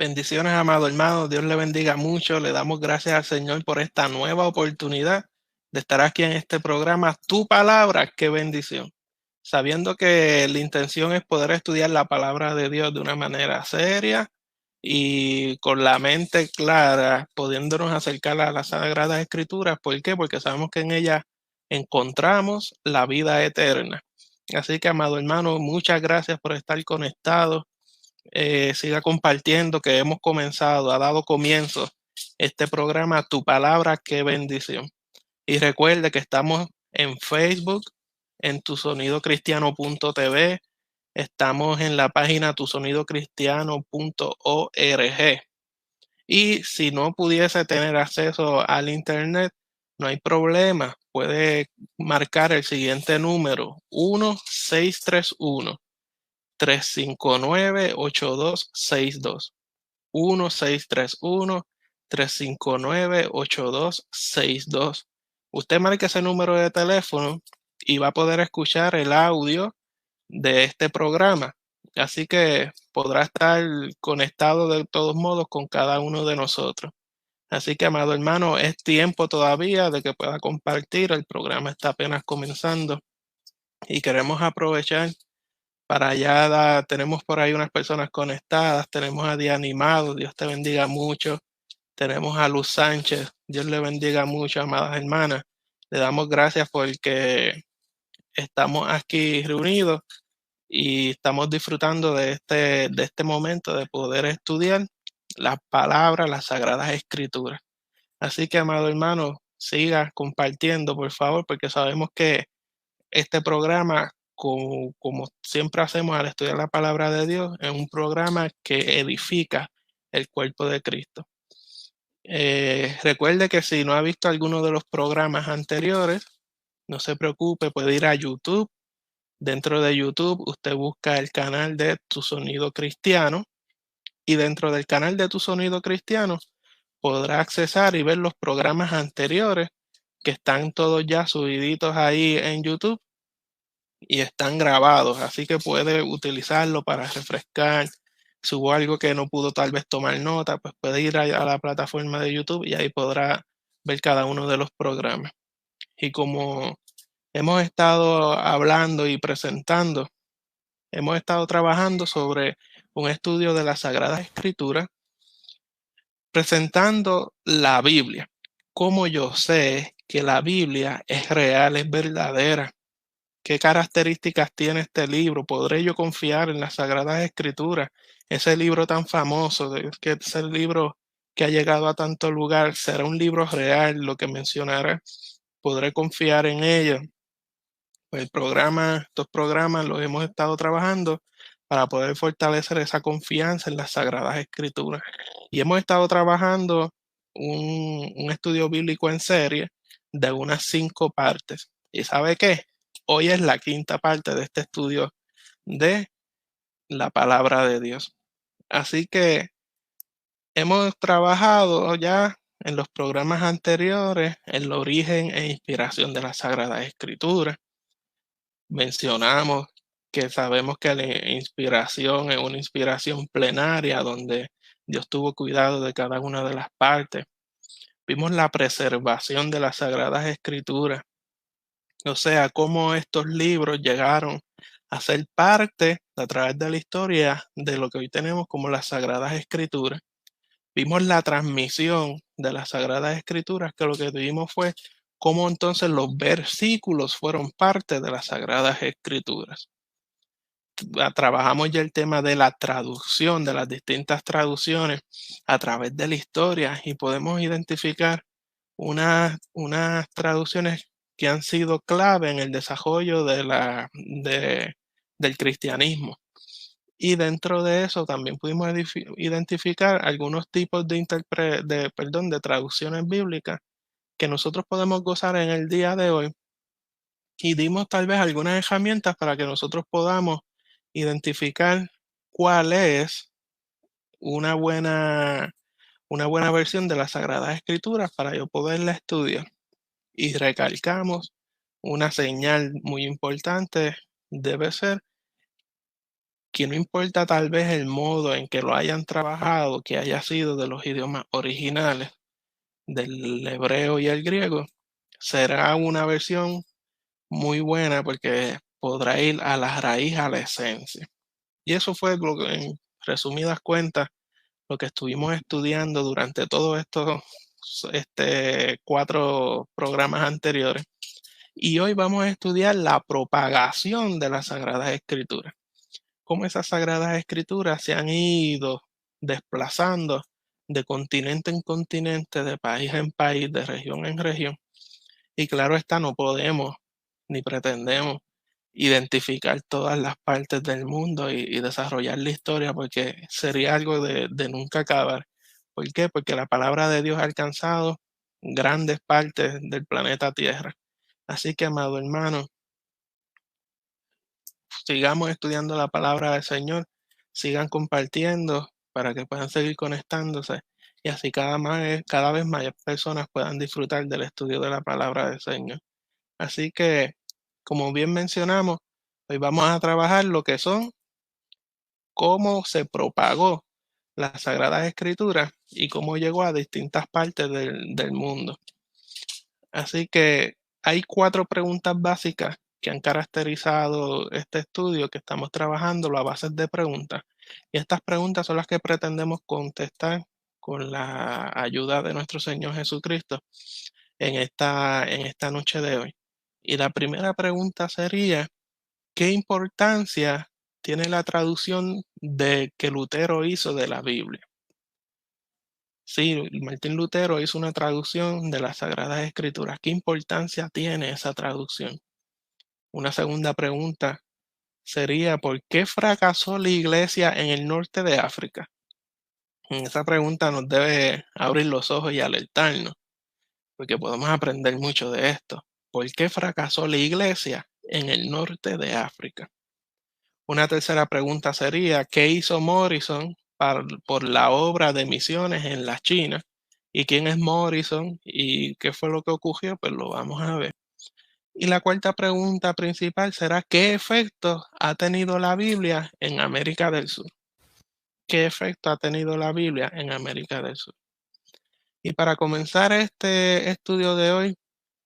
Bendiciones, amado hermano. Dios le bendiga mucho. Le damos gracias al Señor por esta nueva oportunidad de estar aquí en este programa. Tu palabra, qué bendición. Sabiendo que la intención es poder estudiar la palabra de Dios de una manera seria y con la mente clara, pudiéndonos acercar a las Sagradas Escrituras. ¿Por qué? Porque sabemos que en ellas encontramos la vida eterna. Así que, amado hermano, muchas gracias por estar conectado. Siga compartiendo que hemos comenzado, ha dado comienzo este programa Tu Palabra, qué bendición. Y recuerde que estamos en Facebook, en tusonidocristiano.tv, estamos en la página tusonidocristiano.org. Y si no pudiese tener acceso al Internet, no hay problema, puede marcar el siguiente número: 1631-359-8262. 1631-359-8262. Usted marca ese número de teléfono y va a poder escuchar el audio de este programa. Así que podrá estar conectado de todos modos con cada uno de nosotros. Así que, amado hermano, es tiempo todavía de que pueda compartir. El programa está apenas comenzando y queremos aprovechar para allá. Tenemos por ahí unas personas conectadas. Tenemos a Día Animado, Dios te bendiga mucho. Tenemos a Luz Sánchez, Dios le bendiga mucho, amadas hermanas. Le damos gracias porque estamos aquí reunidos y estamos disfrutando de este momento de poder estudiar las palabras, las sagradas escrituras. Así que, amado hermano, siga compartiendo, por favor, porque sabemos que este programa, como siempre hacemos al estudiar la palabra de Dios, es un programa que edifica el cuerpo de Cristo. Recuerde que si no ha visto alguno de los programas anteriores, no se preocupe, puede ir a YouTube. Dentro de YouTube usted busca el canal de Tu Sonido Cristiano y dentro del canal de Tu Sonido Cristiano podrá accesar y ver los programas anteriores que están todos ya subiditos ahí en YouTube y están grabados, así que puede utilizarlo para refrescar. Si hubo algo que no pudo tal vez tomar nota, pues puede ir a la plataforma de YouTube y ahí podrá ver cada uno de los programas. Y como hemos estado hablando y presentando, hemos estado trabajando sobre un estudio de las Sagradas Escrituras, presentando la Biblia. ¿Cómo yo sé que la Biblia es real, es verdadera? ¿Qué características tiene este libro? ¿Podré yo confiar en las Sagradas Escrituras? Ese libro tan famoso, que es el libro que ha llegado a tanto lugar, ¿será un libro real lo que mencionará? ¿Podré confiar en ella? Pues estos programas los hemos estado trabajando para poder fortalecer esa confianza en las Sagradas Escrituras. Y hemos estado trabajando un estudio bíblico en serie de unas 5 partes. ¿Y sabe qué? Hoy es la 5ª parte de este estudio de la palabra de Dios. Así que hemos trabajado ya en los programas anteriores en el origen e inspiración de las Sagradas Escrituras. Mencionamos que sabemos que la inspiración es una inspiración plenaria donde Dios tuvo cuidado de cada una de las partes. Vimos la preservación de las Sagradas Escrituras, o sea, cómo estos libros llegaron a ser parte a través de la historia de lo que hoy tenemos como las Sagradas Escrituras. Vimos la transmisión de las Sagradas Escrituras, que lo que vimos fue cómo entonces los versículos fueron parte de las Sagradas Escrituras. Trabajamos ya el tema de la traducción, de las distintas traducciones a través de la historia y podemos identificar unas traducciones que han sido clave en el desarrollo del cristianismo. Y dentro de eso también pudimos identificar algunos tipos de traducciones bíblicas que nosotros podemos gozar en el día de hoy, y dimos tal vez algunas herramientas para que nosotros podamos identificar cuál es una buena, una buena versión de las Sagradas Escrituras para yo poderla estudiar. Y recalcamos una señal muy importante: debe ser que no importa tal vez el modo en que lo hayan trabajado, que haya sido de los idiomas originales, del hebreo y el griego, será una versión muy buena porque podrá ir a la raíz, a la esencia. Y eso fue lo que, en resumidas cuentas, lo que estuvimos estudiando durante todos estos 4 programas anteriores. Y hoy vamos a estudiar la propagación de las Sagradas Escrituras. Cómo esas Sagradas Escrituras se han ido desplazando de continente en continente, de país en país, de región en región. Y claro está, no podemos ni pretendemos identificar todas las partes del mundo y desarrollar la historia porque sería algo de nunca acabar. ¿Por qué? Porque la palabra de Dios ha alcanzado grandes partes del planeta Tierra. Así que, amado hermano, sigamos estudiando la palabra del Señor, sigan compartiendo para que puedan seguir conectándose y así cada vez más personas puedan disfrutar del estudio de la palabra del Señor. Así que, como bien mencionamos, hoy vamos a trabajar lo que son cómo se propagó las Sagradas Escrituras y cómo llegó a distintas partes del mundo. Así que hay 4 preguntas básicas que han caracterizado este estudio que estamos trabajando a base de preguntas. Y estas preguntas son las que pretendemos contestar con la ayuda de nuestro Señor Jesucristo en esta noche de hoy. Y la primera pregunta sería, ¿qué importancia tiene la traducción que Lutero hizo de la Biblia? Sí, Martín Lutero hizo una traducción de las Sagradas Escrituras. ¿Qué importancia tiene esa traducción? Una segunda pregunta sería, ¿por qué fracasó la iglesia en el norte de África? Esa pregunta nos debe abrir los ojos y alertarnos, porque podemos aprender mucho de esto. ¿Por qué fracasó la iglesia en el norte de África? Una tercera pregunta sería, ¿qué hizo Morrison por la obra de misiones en la China? ¿Y quién es Morrison? ¿Y qué fue lo que ocurrió? Pues lo vamos a ver. Y la cuarta pregunta principal será, ¿qué efecto ha tenido la Biblia en América del Sur? ¿Qué efecto ha tenido la Biblia en América del Sur? Y para comenzar este estudio de hoy,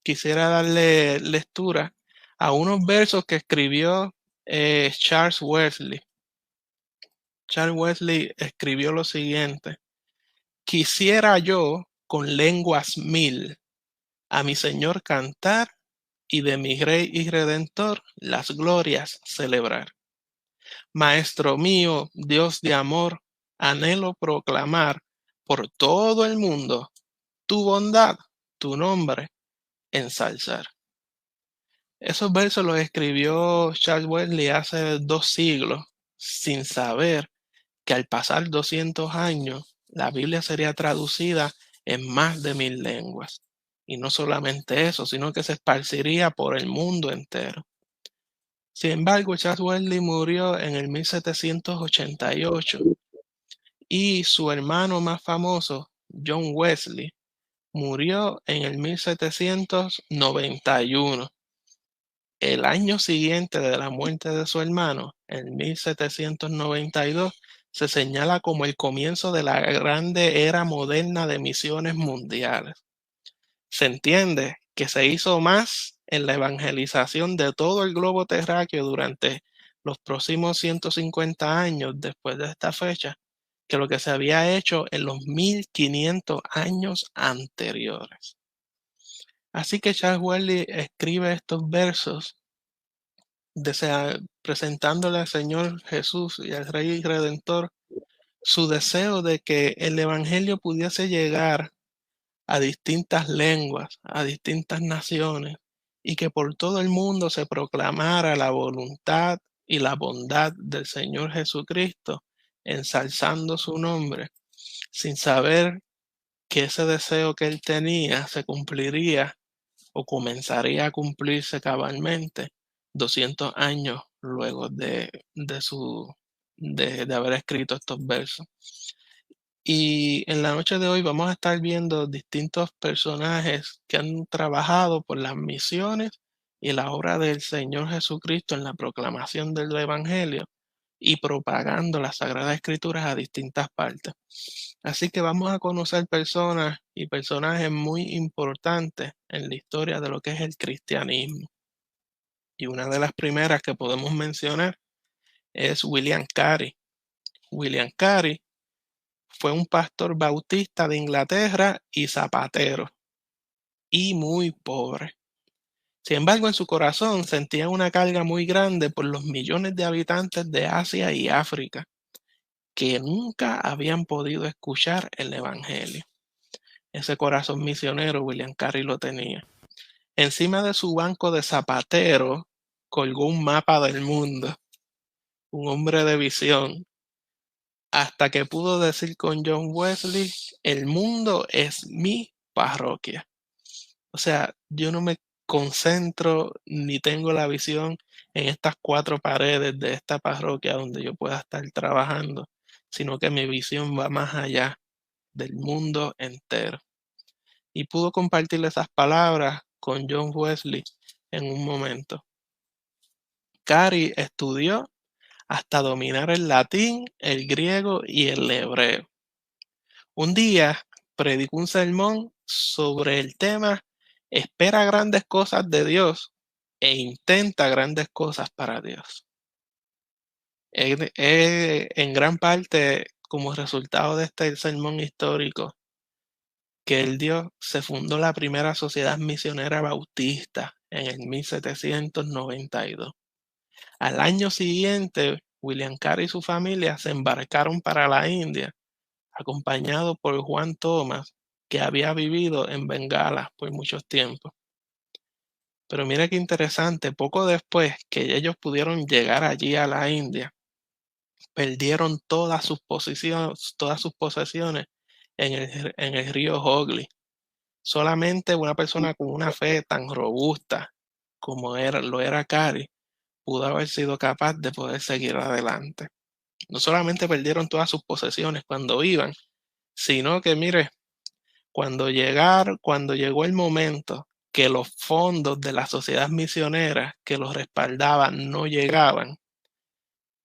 quisiera darle lectura a unos versos que escribió Charles Wesley. Charles Wesley escribió lo siguiente: quisiera yo con lenguas 1000 a mi Señor cantar y de mi Rey y Redentor las glorias celebrar. Maestro mío, Dios de amor, anhelo proclamar por todo el mundo tu bondad, tu nombre, ensalzar. Esos versos los escribió Charles Wesley hace 2 siglos, sin saber que al pasar 200 años, la Biblia sería traducida en más de 1000 lenguas. Y no solamente eso, sino que se esparciría por el mundo entero. Sin embargo, Charles Wesley murió en el 1788 y su hermano más famoso, John Wesley, murió en el 1791. El año siguiente de la muerte de su hermano, en 1792, se señala como el comienzo de la grande era moderna de misiones mundiales. Se entiende que se hizo más en la evangelización de todo el globo terráqueo durante los próximos 150 años después de esta fecha que lo que se había hecho en los 1500 años anteriores. Así que Charles Wesley escribe estos versos presentándole al Señor Jesús y al Rey y Redentor su deseo de que el Evangelio pudiese llegar a distintas lenguas, a distintas naciones, y que por todo el mundo se proclamara la voluntad y la bondad del Señor Jesucristo, ensalzando su nombre, sin saber que ese deseo que él tenía se cumpliría o comenzaría a cumplirse cabalmente 200 años luego de haber escrito estos versos. Y en la noche de hoy vamos a estar viendo distintos personajes que han trabajado por las misiones y la obra del Señor Jesucristo en la proclamación del Evangelio y propagando las Sagradas Escrituras a distintas partes. Así que vamos a conocer personas y personajes muy importantes en la historia de lo que es el cristianismo. Y una de las primeras que podemos mencionar es William Carey. William Carey fue un pastor bautista de Inglaterra y zapatero, y muy pobre. Sin embargo, en su corazón sentía una carga muy grande por los millones de habitantes de Asia y África que nunca habían podido escuchar el Evangelio. Ese corazón misionero William Carey lo tenía. Encima de su banco de zapatero colgó un mapa del mundo, un hombre de visión, hasta que pudo decir con John Wesley: el mundo es mi parroquia. O sea, yo no me concentro ni tengo la visión en estas cuatro paredes de esta parroquia donde yo pueda estar trabajando, sino que mi visión va más allá del mundo entero. Y pudo compartir esas palabras con John Wesley en un momento. Carey estudió hasta dominar el latín, el griego y el hebreo. Un día predicó un sermón sobre el tema: espera grandes cosas de Dios e intenta grandes cosas para Dios. En gran parte, como resultado de este sermón histórico que él dio, se fundó la primera sociedad misionera bautista en el 1792. Al año siguiente, William Carey y su familia se embarcaron para la India, acompañado por Juan Thomas, que había vivido en Bengala por mucho tiempo. Pero mira qué interesante, poco después que ellos pudieron llegar allí a la India, perdieron todas sus posesiones en el río Hooghly. Solamente una persona con una fe tan robusta como lo era Carey pudo haber sido capaz de poder seguir adelante. No solamente perdieron todas sus posesiones cuando iban, sino que mire, cuando llegó el momento que los fondos de la sociedad misionera que los respaldaban no llegaban,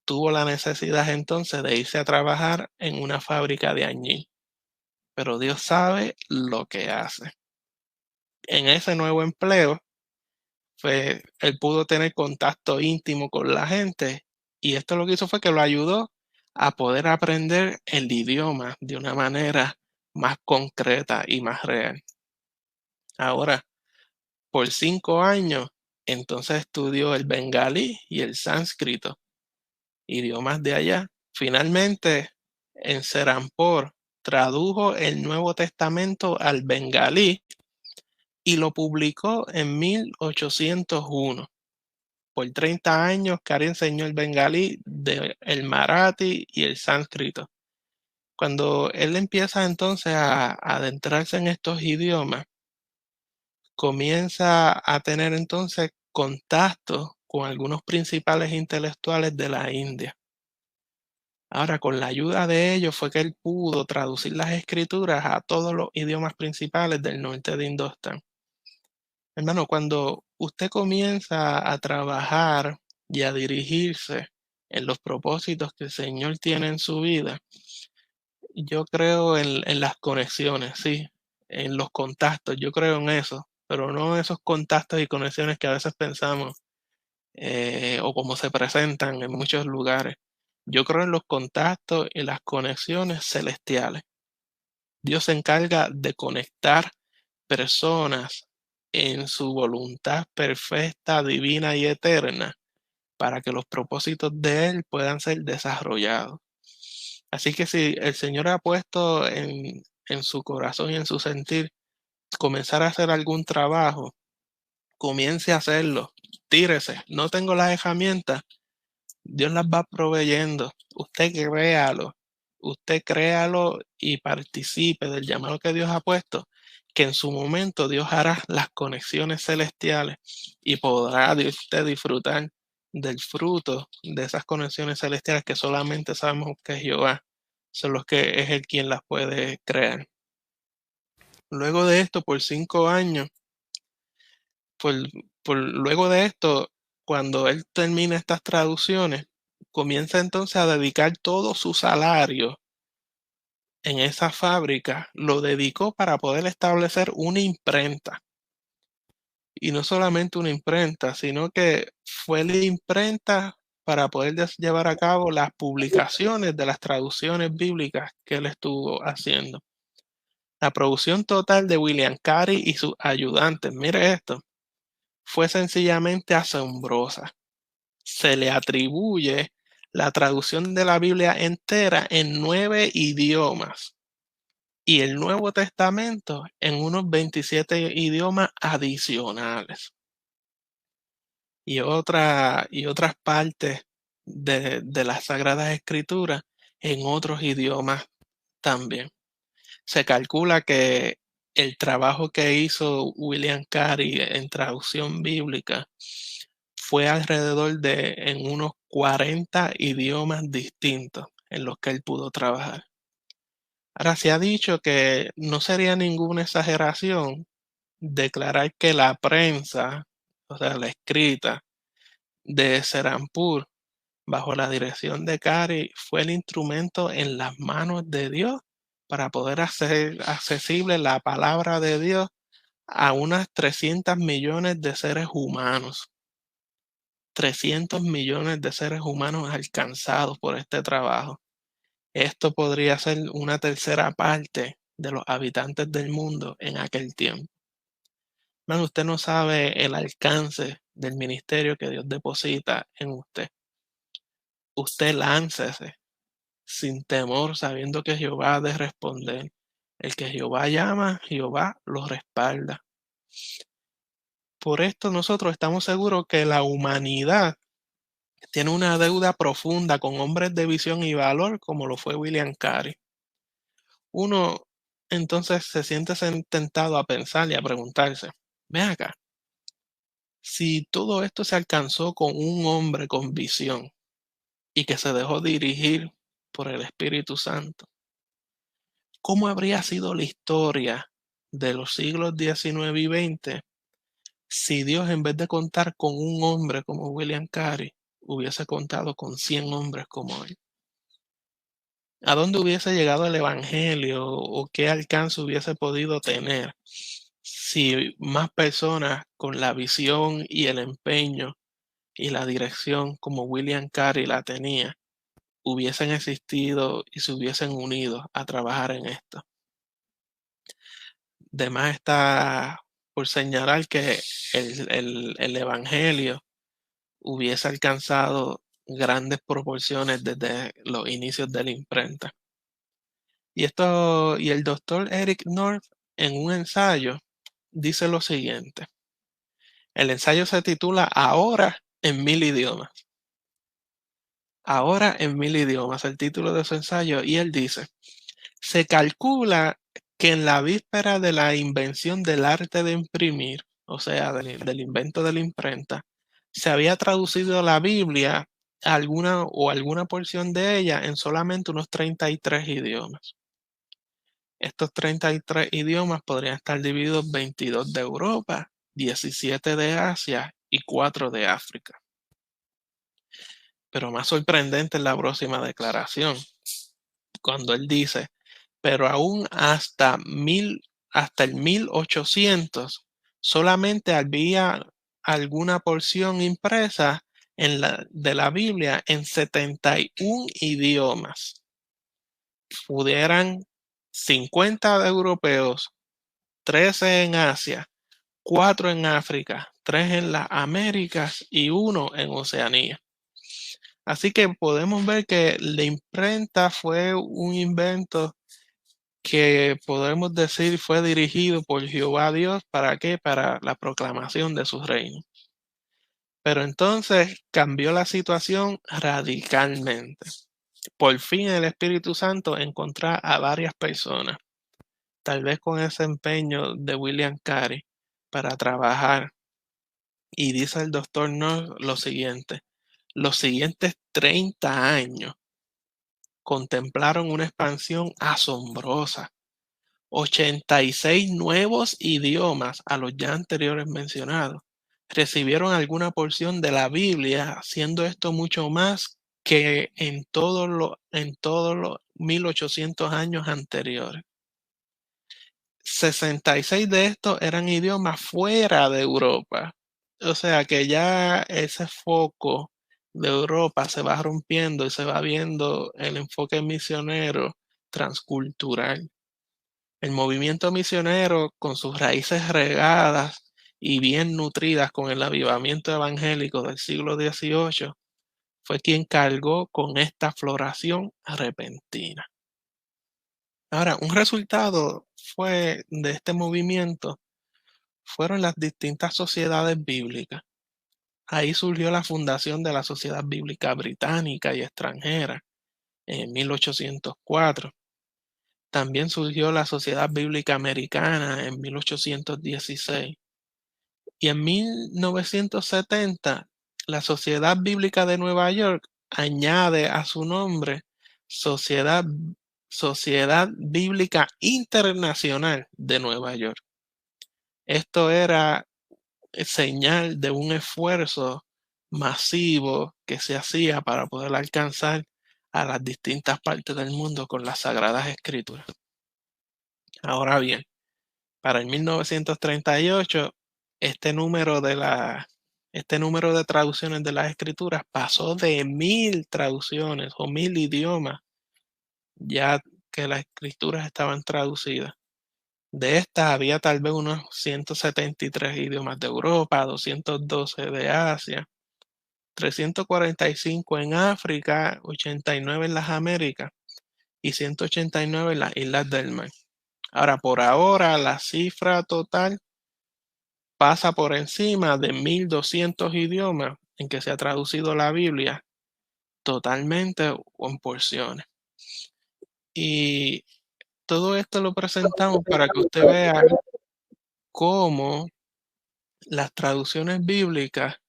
tuvo la necesidad entonces de irse a trabajar en una fábrica de añil. Pero Dios sabe lo que hace. En ese nuevo empleo, pues él pudo tener contacto íntimo con la gente, y esto lo que hizo fue que lo ayudó a poder aprender el idioma de una manera más concreta y más real. Ahora, por 5 años, entonces estudió el bengalí y el sánscrito, idiomas de allá. Finalmente, en Serampore, tradujo el Nuevo Testamento al bengalí y lo publicó en 1801. Por 30 años, Carey enseñó el bengalí, el marathi y el sánscrito. Cuando él empieza entonces a adentrarse en estos idiomas, comienza a tener entonces contacto con algunos principales intelectuales de la India. Ahora, con la ayuda de ellos fue que él pudo traducir las escrituras a todos los idiomas principales del norte de Indostán. Hermano, cuando usted comienza a trabajar y a dirigirse en los propósitos que el Señor tiene en su vida, yo creo en las conexiones, sí, en los contactos, yo creo en eso, pero no esos contactos y conexiones que a veces pensamos o como se presentan en muchos lugares. Yo creo en los contactos y las conexiones celestiales. Dios se encarga de conectar personas en su voluntad perfecta, divina y eterna para que los propósitos de Él puedan ser desarrollados. Así que si el Señor ha puesto en su corazón y en su sentir comenzar a hacer algún trabajo, comience a hacerlo, tírese. No tengo las herramientas, Dios las va proveyendo. Usted créalo y participe del llamado que Dios ha puesto, que en su momento Dios hará las conexiones celestiales y podrá usted disfrutar del fruto de esas conexiones celestiales que solamente sabemos que Jehová son los que es el quien las puede crear. Luego de esto, por 5 años, por, luego de esto, cuando él termina estas traducciones, comienza entonces a dedicar todo su salario en esa fábrica, lo dedicó para poder establecer una imprenta. Y no solamente una imprenta, sino que fue la imprenta para poder llevar a cabo las publicaciones de las traducciones bíblicas que él estuvo haciendo. La producción total de William Carey y sus ayudantes, mire esto, fue sencillamente asombrosa. Se le atribuye la traducción de la Biblia entera en 9 idiomas y el Nuevo Testamento en unos 27 idiomas adicionales. Y otras partes de las Sagradas Escrituras en otros idiomas también. Se calcula que el trabajo que hizo William Carey en traducción bíblica fue alrededor de en unos 40 idiomas distintos en los que él pudo trabajar. Ahora se ha dicho que no sería ninguna exageración declarar que la prensa, o sea, la escrita de Serampur, bajo la dirección de Carey, fue el instrumento en las manos de Dios para poder hacer accesible la palabra de Dios a unas 300 millones de seres humanos. 300 millones de seres humanos alcanzados por este trabajo. Esto podría ser una tercera parte de los habitantes del mundo en aquel tiempo. Man, usted no sabe el alcance del ministerio que Dios deposita en usted. Usted láncese sin temor, sabiendo que Jehová ha de responder. El que Jehová llama, Jehová lo respalda. Por esto nosotros estamos seguros que la humanidad tiene una deuda profunda con hombres de visión y valor como lo fue William Carey. Uno entonces se siente tentado a pensar y a preguntarse, ven acá, si todo esto se alcanzó con un hombre con visión y que se dejó dirigir por el Espíritu Santo, ¿cómo habría sido la historia de los siglos XIX y XX si Dios, en vez de contar con un hombre como William Carey, hubiese contado con 100 hombres como él? ¿A dónde hubiese llegado el evangelio o qué alcance hubiese podido tener si más personas con la visión y el empeño y la dirección como William Carey la tenía hubiesen existido y se hubiesen unido a trabajar en esto? De más está por señalar que el evangelio hubiese alcanzado grandes proporciones desde los inicios de la imprenta. Y el doctor Eric North, en un ensayo, dice lo siguiente. El ensayo se titula Ahora en 1000 idiomas. Ahora en 1000 idiomas, el título de su ensayo, y él dice, se calcula que en la víspera de la invención del arte de imprimir, o sea, del invento de la imprenta, se había traducido la Biblia, alguna porción de ella, en solamente unos 33 idiomas. Estos 33 idiomas podrían estar divididos 22 de Europa, 17 de Asia y 4 de África. Pero más sorprendente es la próxima declaración, cuando él dice, pero aún hasta el 1800 solamente había alguna porción impresa de la Biblia en 71 idiomas. Pudieran 50 de europeos, 13 en Asia, 4 en África, 3 en las Américas y 1 en Oceanía. Así que podemos ver que la imprenta fue un invento que podemos decir fue dirigido por Jehová Dios. ¿Para qué? Para la proclamación de su reino. Pero entonces cambió la situación radicalmente. Por fin el Espíritu Santo encontró a varias personas, tal vez con ese empeño de William Carey, para trabajar. Y dice el doctor North lo siguiente, los siguientes 30 años contemplaron una expansión asombrosa. 86 nuevos idiomas a los ya anteriores mencionados recibieron alguna porción de la Biblia, siendo esto mucho más que en todos los 1800 años anteriores. 66 de estos eran idiomas fuera de Europa. O sea que ya ese foco de Europa se va rompiendo y se va viendo el enfoque misionero transcultural. El movimiento misionero, con sus raíces regadas y bien nutridas con el avivamiento evangélico del siglo XVIII, fue quien cargó con esta floración repentina. Ahora, un resultado de este movimiento fueron las distintas sociedades bíblicas. Ahí surgió la fundación de la Sociedad Bíblica Británica y extranjera en 1804. También surgió la Sociedad Bíblica Americana en 1816. Y en 1970, la Sociedad Bíblica de Nueva York añade a su nombre Sociedad, Sociedad Bíblica Internacional de Nueva York. Esto era señal de un esfuerzo masivo que se hacía para poder alcanzar a las distintas partes del mundo con las Sagradas Escrituras. Ahora bien, para el 1938, este número de traducciones de las Escrituras pasó de 1000 traducciones o 1000 idiomas, ya que las Escrituras estaban traducidas. De estas había tal vez unos 173 idiomas de Europa, 212 de Asia, 345 en África, 89 en las Américas y 189 en las Islas del Mar. Ahora, por ahora, la cifra total pasa por encima de 1200 idiomas en que se ha traducido la Biblia totalmente o en porciones. Y todo esto lo presentamos para que usted vea cómo las traducciones bíblicas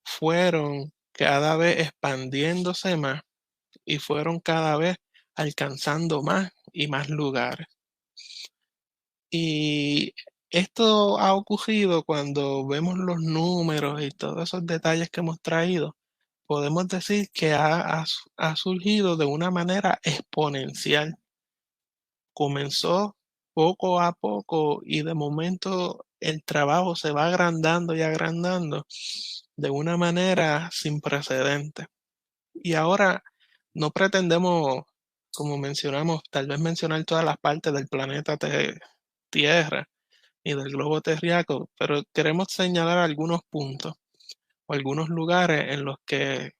fueron cada vez expandiéndose más y fueron cada vez alcanzando más y más lugares. Y esto ha ocurrido cuando vemos los números y todos esos detalles que hemos traído. Podemos decir que ha surgido de una manera exponencial. Comenzó poco a poco y de momento el trabajo se va agrandando y agrandando de una manera sin precedentes. Y ahora no pretendemos, como mencionamos, tal vez mencionar todas las partes del planeta Tierra y del globo terráqueo, pero queremos señalar algunos puntos o algunos lugares en los que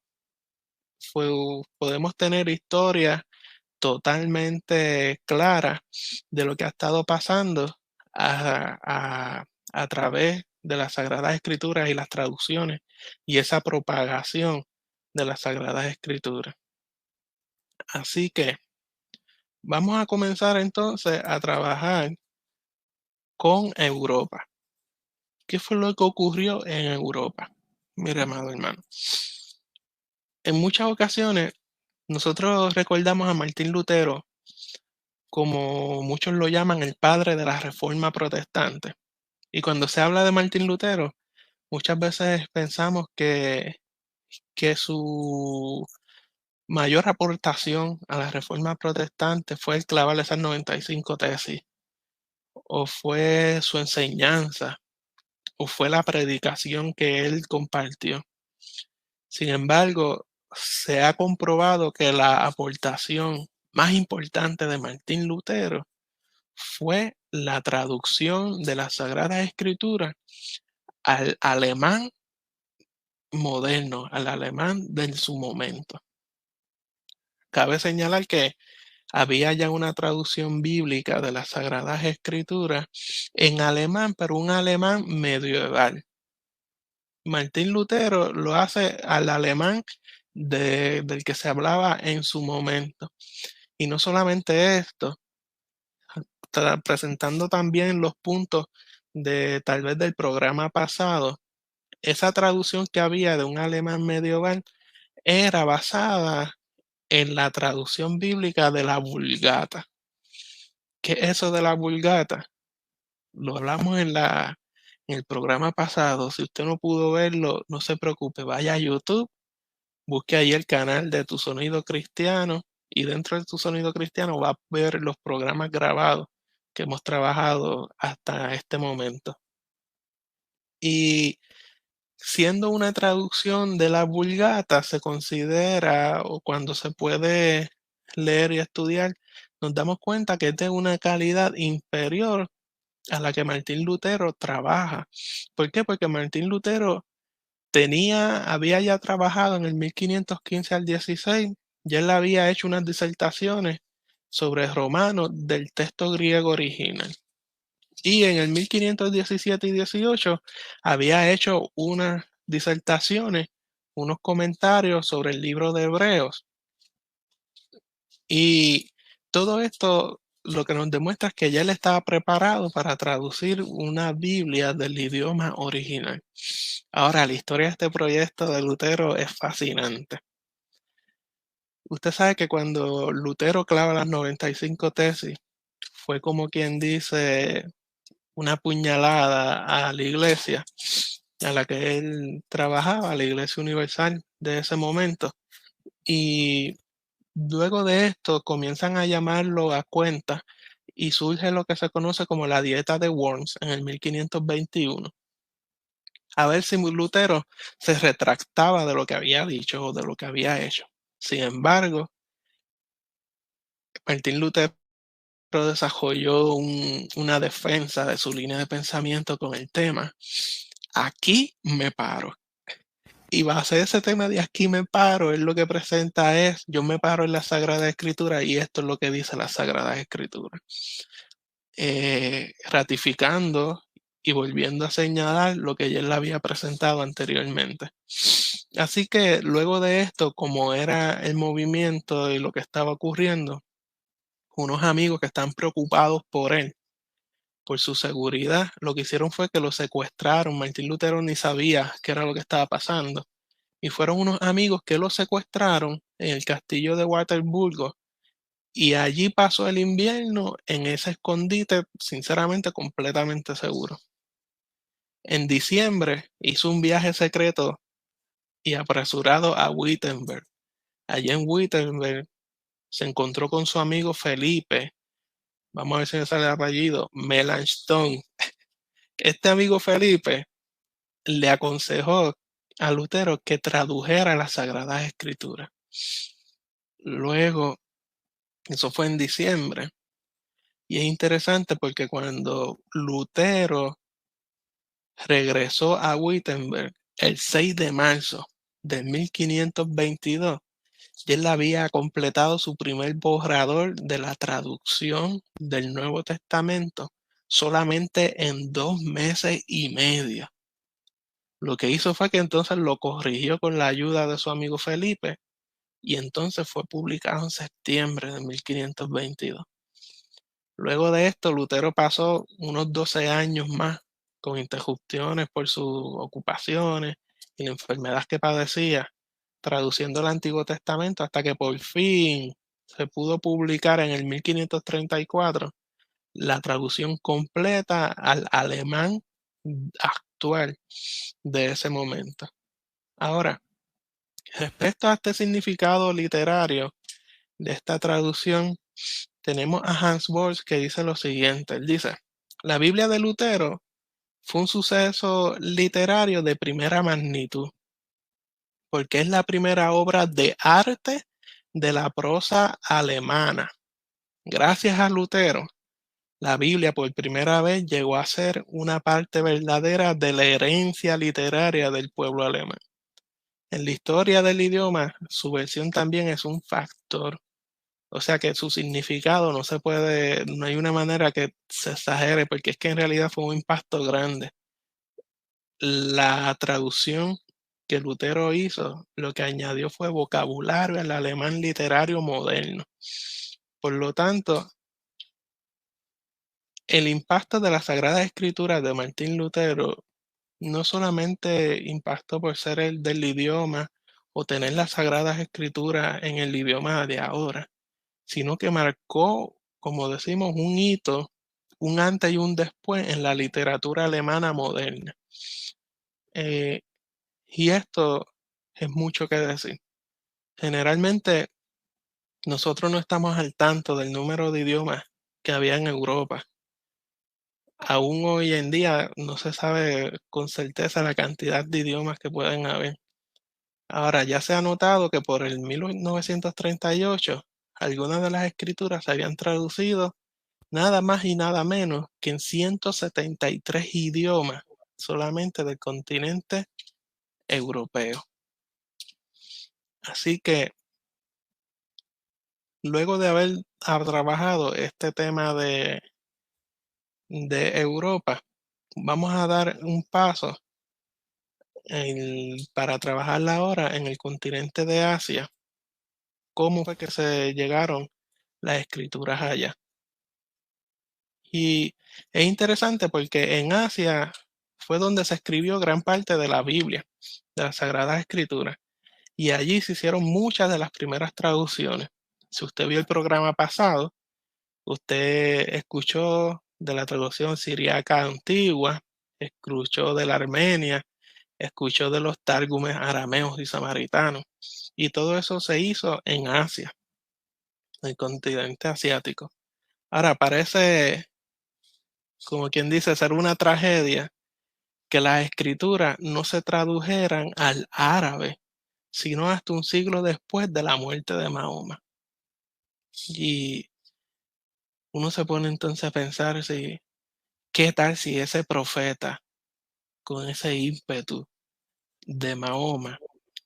podemos tener historias totalmente claras de lo que ha estado pasando a, a través de las Sagradas Escrituras y las traducciones y esa propagación de las Sagradas Escrituras. Así que vamos a comenzar entonces a trabajar con Europa. ¿Qué fue lo que ocurrió en Europa? Mire, amado hermano. En muchas ocasiones nosotros recordamos a Martín Lutero como muchos lo llaman el padre de la Reforma Protestante. Y cuando se habla de Martín Lutero, muchas veces pensamos que su mayor aportación a la Reforma Protestante fue el clavar esas 95 tesis, o fue su enseñanza, o fue la predicación que él compartió. Sin embargo, se ha comprobado que la aportación más importante de Martín Lutero fue la traducción de las Sagradas Escrituras al alemán moderno, al alemán de su momento. Cabe señalar que había ya una traducción bíblica de las Sagradas Escrituras en alemán, pero un alemán medieval. Martín Lutero lo hace al alemán del que se hablaba en su momento. Y no solamente esto, presentando también los puntos de tal vez del programa pasado, esa traducción que había de un alemán medieval era basada en la traducción bíblica de la Vulgata. ¿Qué es eso de la Vulgata? Lo hablamos en el programa pasado. Si usted no pudo verlo, no se preocupe, vaya a YouTube busque ahí el canal de Tu Sonido Cristiano y dentro de Tu Sonido Cristiano va a ver los programas grabados que hemos trabajado hasta este momento. Y siendo una traducción de la Vulgata, se considera, o cuando se puede leer y estudiar, nos damos cuenta que es de una calidad inferior a la que Martín Lutero trabaja. ¿Por qué? Porque Martín Lutero había ya trabajado en el 1515 al 16, ya él había hecho unas disertaciones sobre romanos del texto griego original. Y en el 1517 y 18 había hecho unas disertaciones, unos comentarios sobre el libro de Hebreos. Y todo esto lo que nos demuestra es que ya él estaba preparado para traducir una Biblia del idioma original. Ahora, la historia de este proyecto de Lutero es fascinante. Usted sabe que cuando Lutero clava las 95 tesis, fue como quien dice una puñalada a la iglesia a la que él trabajaba, la Iglesia Universal de ese momento. Y luego de esto comienzan a llamarlo a cuenta y surge lo que se conoce como la Dieta de Worms en el 1521. A ver si Lutero se retractaba de lo que había dicho o de lo que había hecho. Sin embargo, Martín Lutero desarrolló una defensa de su línea de pensamiento con el tema. Aquí me paro. Y va a ser ese tema de aquí me paro, él lo que presenta es, yo me paro en la Sagrada Escritura y esto es lo que dice la Sagrada Escritura. Ratificando y volviendo a señalar lo que ya él había presentado anteriormente. Así que luego de esto, como era el movimiento y lo que estaba ocurriendo, unos amigos que están preocupados por él, por su seguridad, lo que hicieron fue que lo secuestraron. Martín Lutero ni sabía qué era lo que estaba pasando. Y fueron unos amigos que lo secuestraron en el castillo de Waterburgo. Y allí pasó el invierno en ese escondite, sinceramente, completamente seguro. En diciembre hizo un viaje secreto y apresurado a Wittenberg. Allí en Wittenberg se encontró con su amigo Felipe, vamos a ver si me sale el apellido, Melanchthon. Este amigo Felipe le aconsejó a Lutero que tradujera las Sagradas Escrituras. Luego, eso fue en diciembre, y es interesante porque cuando Lutero regresó a Wittenberg el 6 de marzo de 1522, y él había completado su primer borrador de la traducción del Nuevo Testamento solamente en 2 meses y medio. Lo que hizo fue que entonces lo corrigió con la ayuda de su amigo Felipe y entonces fue publicado en septiembre de 1522. Luego de esto, Lutero pasó unos 12 años más con interrupciones por sus ocupaciones y la enfermedad que padecía, traduciendo el Antiguo Testamento hasta que por fin se pudo publicar en el 1534 la traducción completa al alemán actual de ese momento. Ahora, respecto a este significado literario de esta traducción, tenemos a Hans Bohr que dice lo siguiente. Él dice, la Biblia de Lutero fue un suceso literario de primera magnitud, porque es la primera obra de arte de la prosa alemana. Gracias a Lutero, la Biblia por primera vez llegó a ser una parte verdadera de la herencia literaria del pueblo alemán. En la historia del idioma, su versión también es un factor. O sea que su significado no se puede, no hay una manera que se exagere, porque es que en realidad fue un impacto grande. La traducción que Lutero hizo, lo que añadió fue vocabulario al alemán literario moderno. Por lo tanto, el impacto de la Sagrada Escritura de Martín Lutero no solamente impactó por ser el del idioma o tener las Sagradas Escrituras en el idioma de ahora, sino que marcó, como decimos, un hito, un antes y un después en la literatura alemana moderna. Y esto es mucho que decir. Generalmente nosotros no estamos al tanto del número de idiomas que había en Europa. Aún hoy en día no se sabe con certeza la cantidad de idiomas que pueden haber. Ahora, ya se ha notado que por el 1938 algunas de las escrituras se habían traducido nada más y nada menos que en 173 idiomas solamente del continente europeo. Así que luego de haber trabajado este tema de Europa, vamos a dar un paso para trabajar ahora en el continente de Asia. ¿Cómo fue que se llegaron las escrituras allá? Y es interesante porque en Asia fue donde se escribió gran parte de la Biblia, de las Sagradas Escrituras, y allí se hicieron muchas de las primeras traducciones. Si usted vio el programa pasado, usted escuchó de la traducción siriaca antigua, escuchó de la armenia, escuchó de los tárgumes arameos y samaritanos, y todo eso se hizo en Asia, el continente asiático. Ahora parece, como quien dice, ser una tragedia que las escrituras no se tradujeran al árabe, sino hasta un siglo después de la muerte de Mahoma. Y uno se pone entonces a pensar si, ¿qué tal si ese profeta, con ese ímpetu de Mahoma,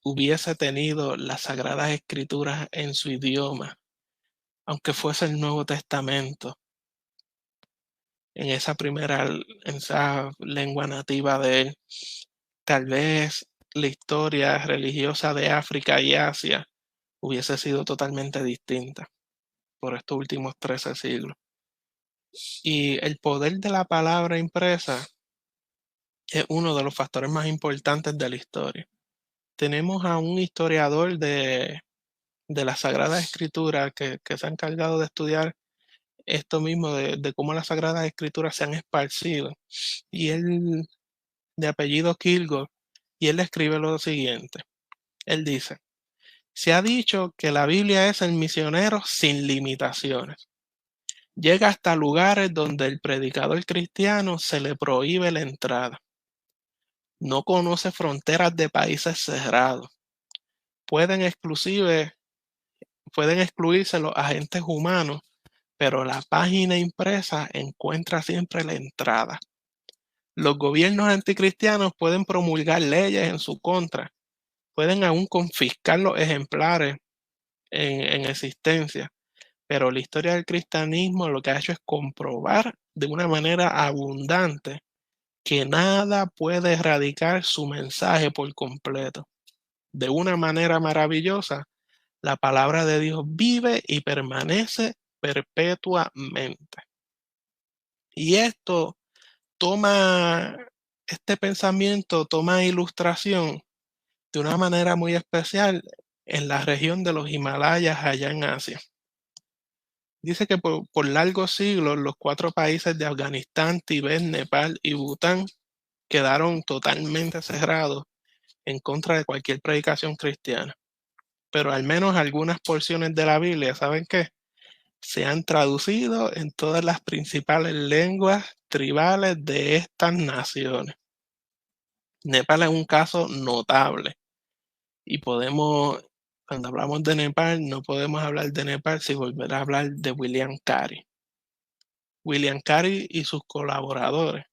hubiese tenido las sagradas escrituras en su idioma, aunque fuese el Nuevo Testamento, en esa lengua nativa de él? Tal vez la historia religiosa de África y Asia hubiese sido totalmente distinta por estos últimos 13 siglos. Y el poder de la palabra impresa es uno de los factores más importantes de la historia. Tenemos a un historiador de la Sagrada Escritura que se ha encargado de estudiar esto mismo de cómo las Sagradas Escrituras se han esparcido. Y él, de apellido Kilgore, y él escribe lo siguiente. Él dice: se ha dicho que la Biblia es el misionero sin limitaciones. Llega hasta lugares donde el predicador cristiano se le prohíbe la entrada. No conoce fronteras de países cerrados. Pueden pueden excluirse los agentes humanos, pero la página impresa encuentra siempre la entrada. Los gobiernos anticristianos pueden promulgar leyes en su contra, pueden aún confiscar los ejemplares en existencia, pero la historia del cristianismo lo que ha hecho es comprobar de una manera abundante que nada puede erradicar su mensaje por completo. De una manera maravillosa, la palabra de Dios vive y permanece perpetuamente. Y toma, este pensamiento toma ilustración de una manera muy especial en la región de los Himalayas allá en Asia. Dice que por largos siglos los 4 países de Afganistán, Tibet, Nepal y Bután quedaron totalmente cerrados en contra de cualquier predicación cristiana. Pero al menos algunas porciones de la Biblia, ¿saben qué? Se han traducido en todas las principales lenguas tribales de estas naciones. Nepal es un caso notable y cuando hablamos de Nepal, no podemos hablar de Nepal sin volver a hablar de William Carey. William Carey y sus colaboradores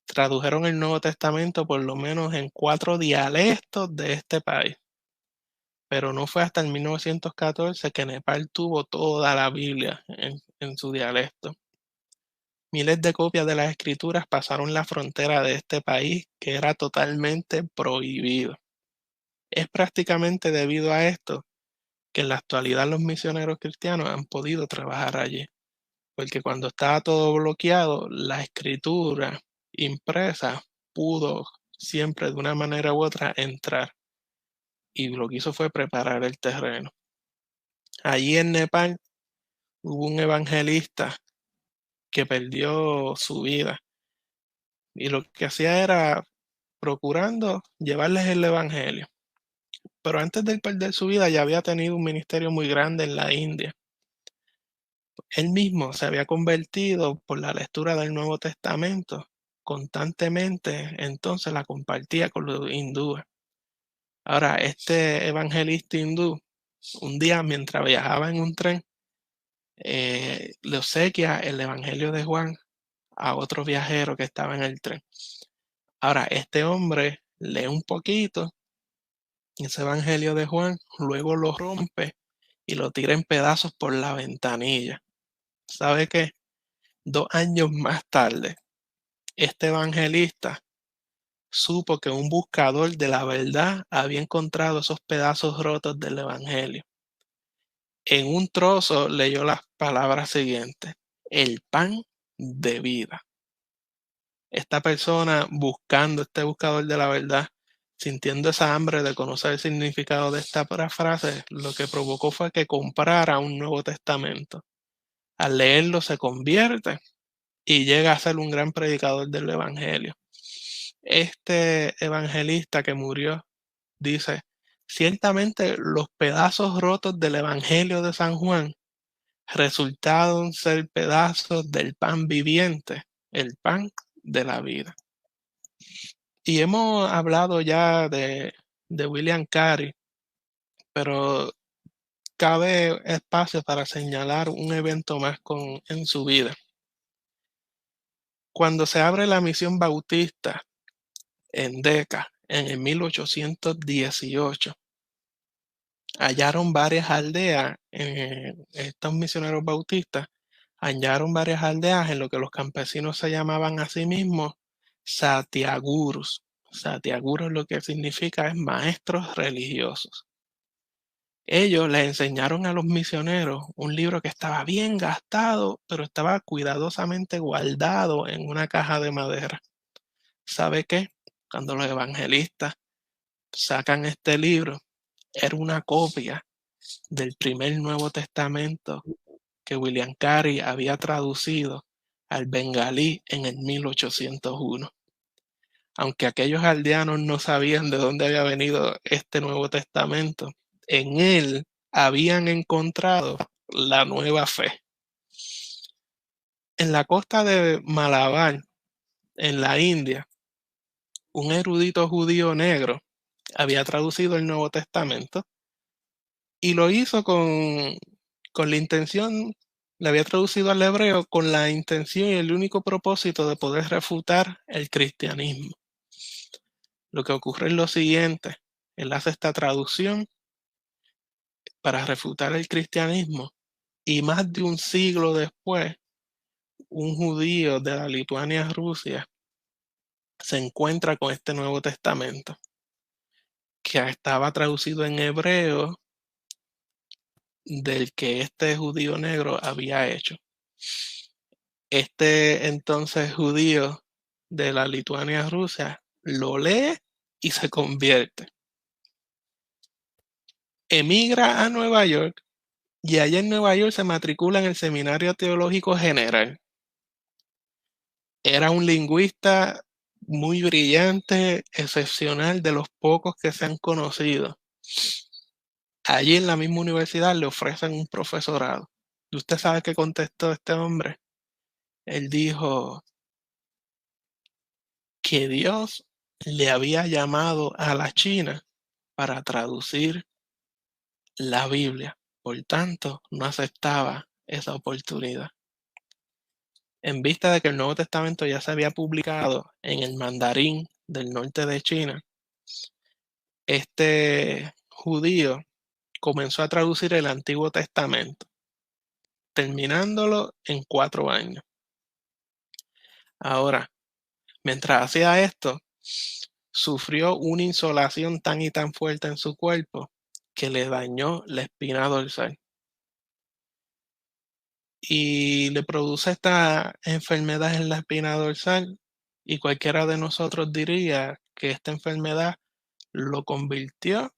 tradujeron el Nuevo Testamento por lo menos en 4 dialectos de este país. Pero no fue hasta el 1914 que Nepal tuvo toda la Biblia en su dialecto. Miles de copias de las escrituras pasaron la frontera de este país que era totalmente prohibido. Es prácticamente debido a esto que en la actualidad los misioneros cristianos han podido trabajar allí, porque cuando estaba todo bloqueado, la escritura impresa pudo siempre de una manera u otra entrar, y lo que hizo fue preparar el terreno. Allí en Nepal hubo un evangelista que perdió su vida y lo que hacía era procurando llevarles el evangelio, pero antes de él perder su vida ya había tenido un ministerio muy grande en la India. Él mismo se había convertido por la lectura del Nuevo Testamento constantemente, entonces la compartía con los hindúes. Ahora, este evangelista hindú, un día mientras viajaba en un tren, le obsequia el Evangelio de Juan a otro viajero que estaba en el tren. Ahora, este hombre lee un poquito ese Evangelio de Juan, luego lo rompe y lo tira en pedazos por la ventanilla. ¿Sabe qué? 2 años más tarde, este evangelista supo que un buscador de la verdad había encontrado esos pedazos rotos del Evangelio. En un trozo leyó las palabras siguientes: el pan de vida. Esta persona buscando, este buscador de la verdad, sintiendo esa hambre de conocer el significado de esta frase, lo que provocó fue que comprara un Nuevo Testamento. Al leerlo se convierte y llega a ser un gran predicador del Evangelio. Este evangelista que murió dice: ciertamente los pedazos rotos del Evangelio de San Juan resultaron ser pedazos del pan viviente, el pan de la vida. Y hemos hablado ya de William Carey, pero cabe espacio para señalar un evento más en su vida. Cuando se abre la misión bautista en Decca, en el 1818, hallaron varias aldeas, estos misioneros bautistas hallaron varias aldeas en lo que los campesinos se llamaban a sí mismos satiagurus. Satiagurus lo que significa es maestros religiosos. Ellos les enseñaron a los misioneros un libro que estaba bien gastado, pero estaba cuidadosamente guardado en una caja de madera. ¿Sabe qué? Cuando los evangelistas sacan este libro, era una copia del primer Nuevo Testamento que William Carey había traducido al bengalí en el 1801. Aunque aquellos aldeanos no sabían de dónde había venido este Nuevo Testamento, en él habían encontrado la nueva fe. En la costa de Malabar, en la India, un erudito judío negro había traducido el Nuevo Testamento y lo hizo con la intención, le había traducido al hebreo con la intención y el único propósito de poder refutar el cristianismo. Lo que ocurre es lo siguiente: él hace esta traducción para refutar el cristianismo y más de un siglo después, un judío de la Lituania, Rusia, se encuentra con este Nuevo Testamento que estaba traducido en hebreo del que este judío negro había hecho. Este entonces judío de la Lituania, Rusia, lo lee y se convierte. Emigra a Nueva York y allá en Nueva York se matricula en el Seminario Teológico General. Era un lingüista muy brillante, excepcional, de los pocos que se han conocido. Allí en la misma universidad le ofrecen un profesorado. ¿Y usted sabe qué contestó este hombre? Él dijo que Dios le había llamado a la China para traducir la Biblia. Por tanto, no aceptaba esa oportunidad. En vista de que el Nuevo Testamento ya se había publicado en el mandarín del norte de China, este judío comenzó a traducir el Antiguo Testamento, terminándolo en 4 años. Ahora, mientras hacía esto, sufrió una insolación tan y tan fuerte en su cuerpo que le dañó la espina dorsal y le produce esta enfermedad en la espina dorsal, y cualquiera de nosotros diría que esta enfermedad lo convirtió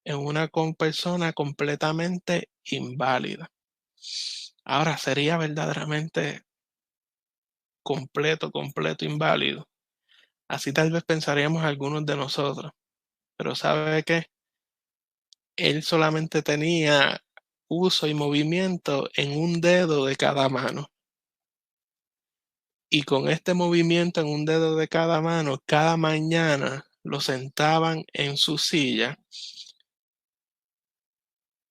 en una persona completamente inválida. Ahora, sería verdaderamente completo inválido. Así tal vez pensaríamos algunos de nosotros, pero ¿sabe qué? él solamente tenía uso y movimiento en un dedo de cada mano. Y con este movimiento en un dedo de cada mano, cada mañana lo sentaban en su silla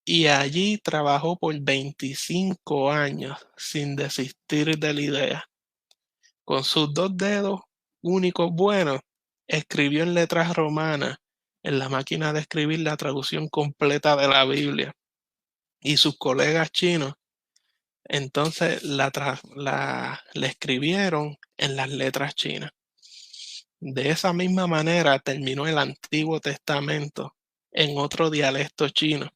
y allí trabajó por 25 años sin desistir de la idea. Con sus 2 dedos únicos buenos, escribió en letras romanas en la máquina de escribir la traducción completa de la Biblia. Y sus colegas chinos entonces la escribieron en las letras chinas. De esa misma manera terminó el Antiguo Testamento en otro dialecto chino.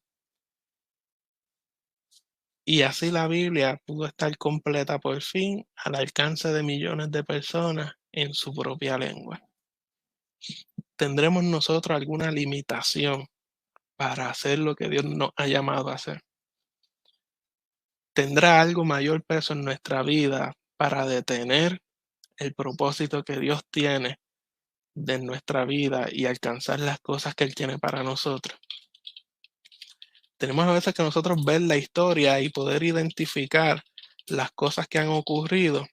Y así la Biblia pudo estar completa por fin al alcance de millones de personas en su propia lengua. ¿Tendremos nosotros alguna limitación para hacer lo que Dios nos ha llamado a hacer? ¿Tendrá algo mayor peso en nuestra vida para detener el propósito que Dios tiene de nuestra vida y alcanzar las cosas que Él tiene para nosotros? Tenemos a veces que nosotros ver la historia y poder identificar las cosas que han ocurrido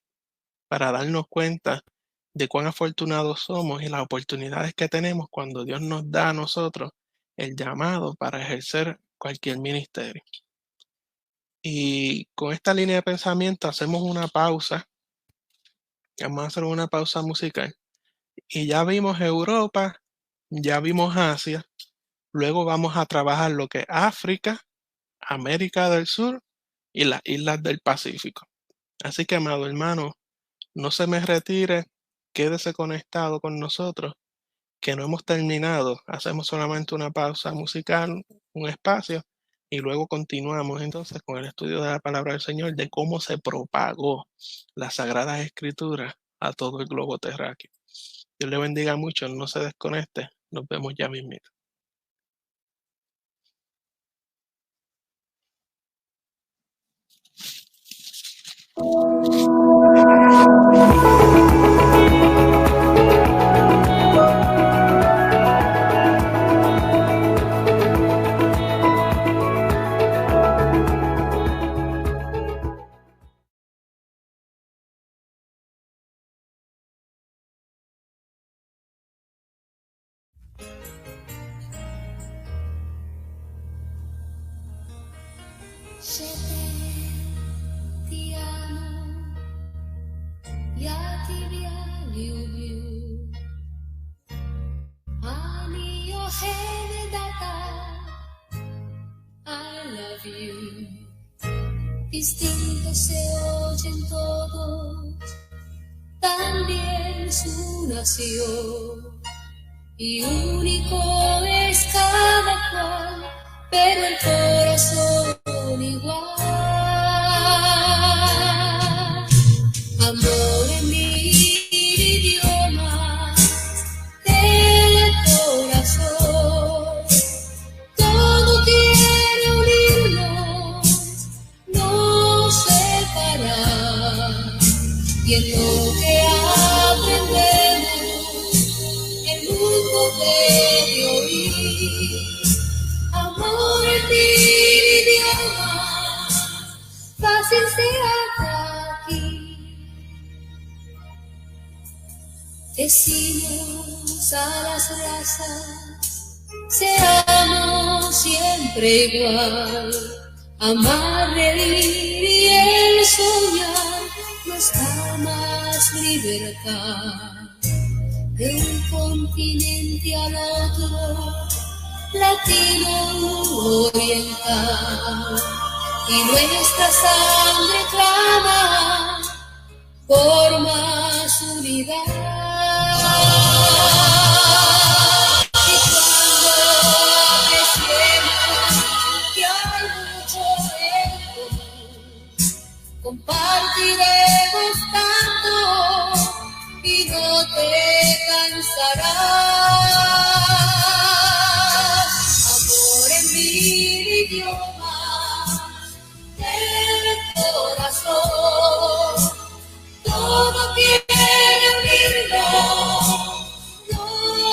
para darnos cuenta de cuán afortunados somos y las oportunidades que tenemos cuando Dios nos da a nosotros el llamado para ejercer cualquier ministerio. Y con esta línea de pensamiento hacemos una pausa. Vamos a hacer una pausa musical. Y ya vimos Europa, ya vimos Asia. Luego vamos a trabajar lo que es África, América del Sur y las islas del Pacífico. Así que, amado hermano, no se me retire, quédese conectado con nosotros, que no hemos terminado. Hacemos solamente una pausa musical, un espacio, y luego continuamos entonces con el estudio de la palabra del Señor, de cómo se propagó las Sagradas Escrituras a todo el globo terráqueo. Dios le bendiga mucho, no se desconecte, nos vemos ya mismito. Ti amo, ja ti ljubim, ani o I love you. Distinto se oyen todos, también su nación, y único es cada cual, pero el corazón igual. Amor en mil idiomas del corazón, todo quiere unirnos, no separar, y en lo que aprendemos el mundo debe oír. Amor en mil idiomas, fácil se haga aquí. Decimos a las razas, seamos siempre igual. Amar, reír y el soñar nos da más libertad. De un continente al otro, latino oriental, y nuestra sangre clama por más unidad. Y cuando apreciemos que hay mucho en común, compartiremos tanto y no te cansarás. Amor en mil idiomas del corazón, todo quiere unirnos, no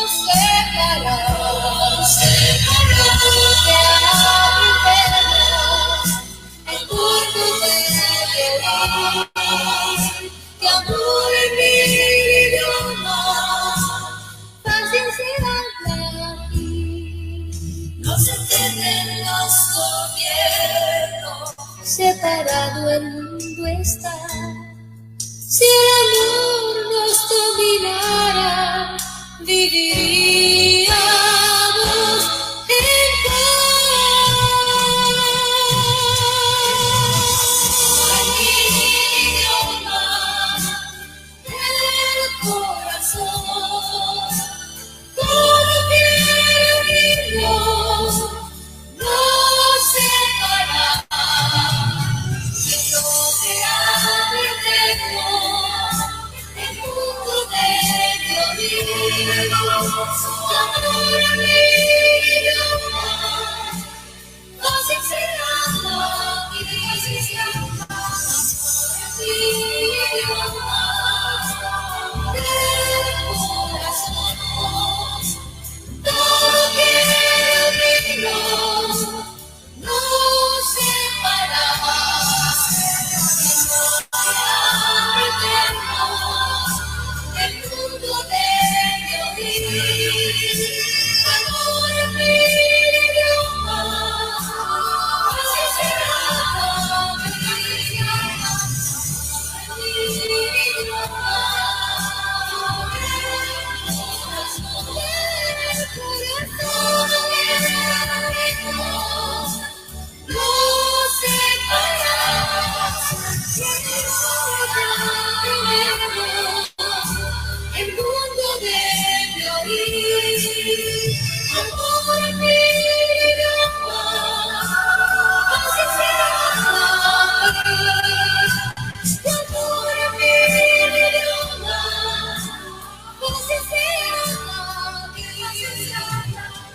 separar. Lo que separado el mundo está. Si el amor nos dominara, viviríamos en paz. En mi idioma del corazón, todo quiere unirnos, no separar. Yo te amo eterno, el mundo debe oír. Amor a mi idioma, no se cerrando aquí. Mi idioma del corazón, todo quiere unirnos, no separar. El mundo debe oír. Amor en mi idioma, así será mi idioma. Mi idioma, el corazón no separar. El mundo debe oír. Amor en mi idioma, así será. Amor en mi idioma, así será.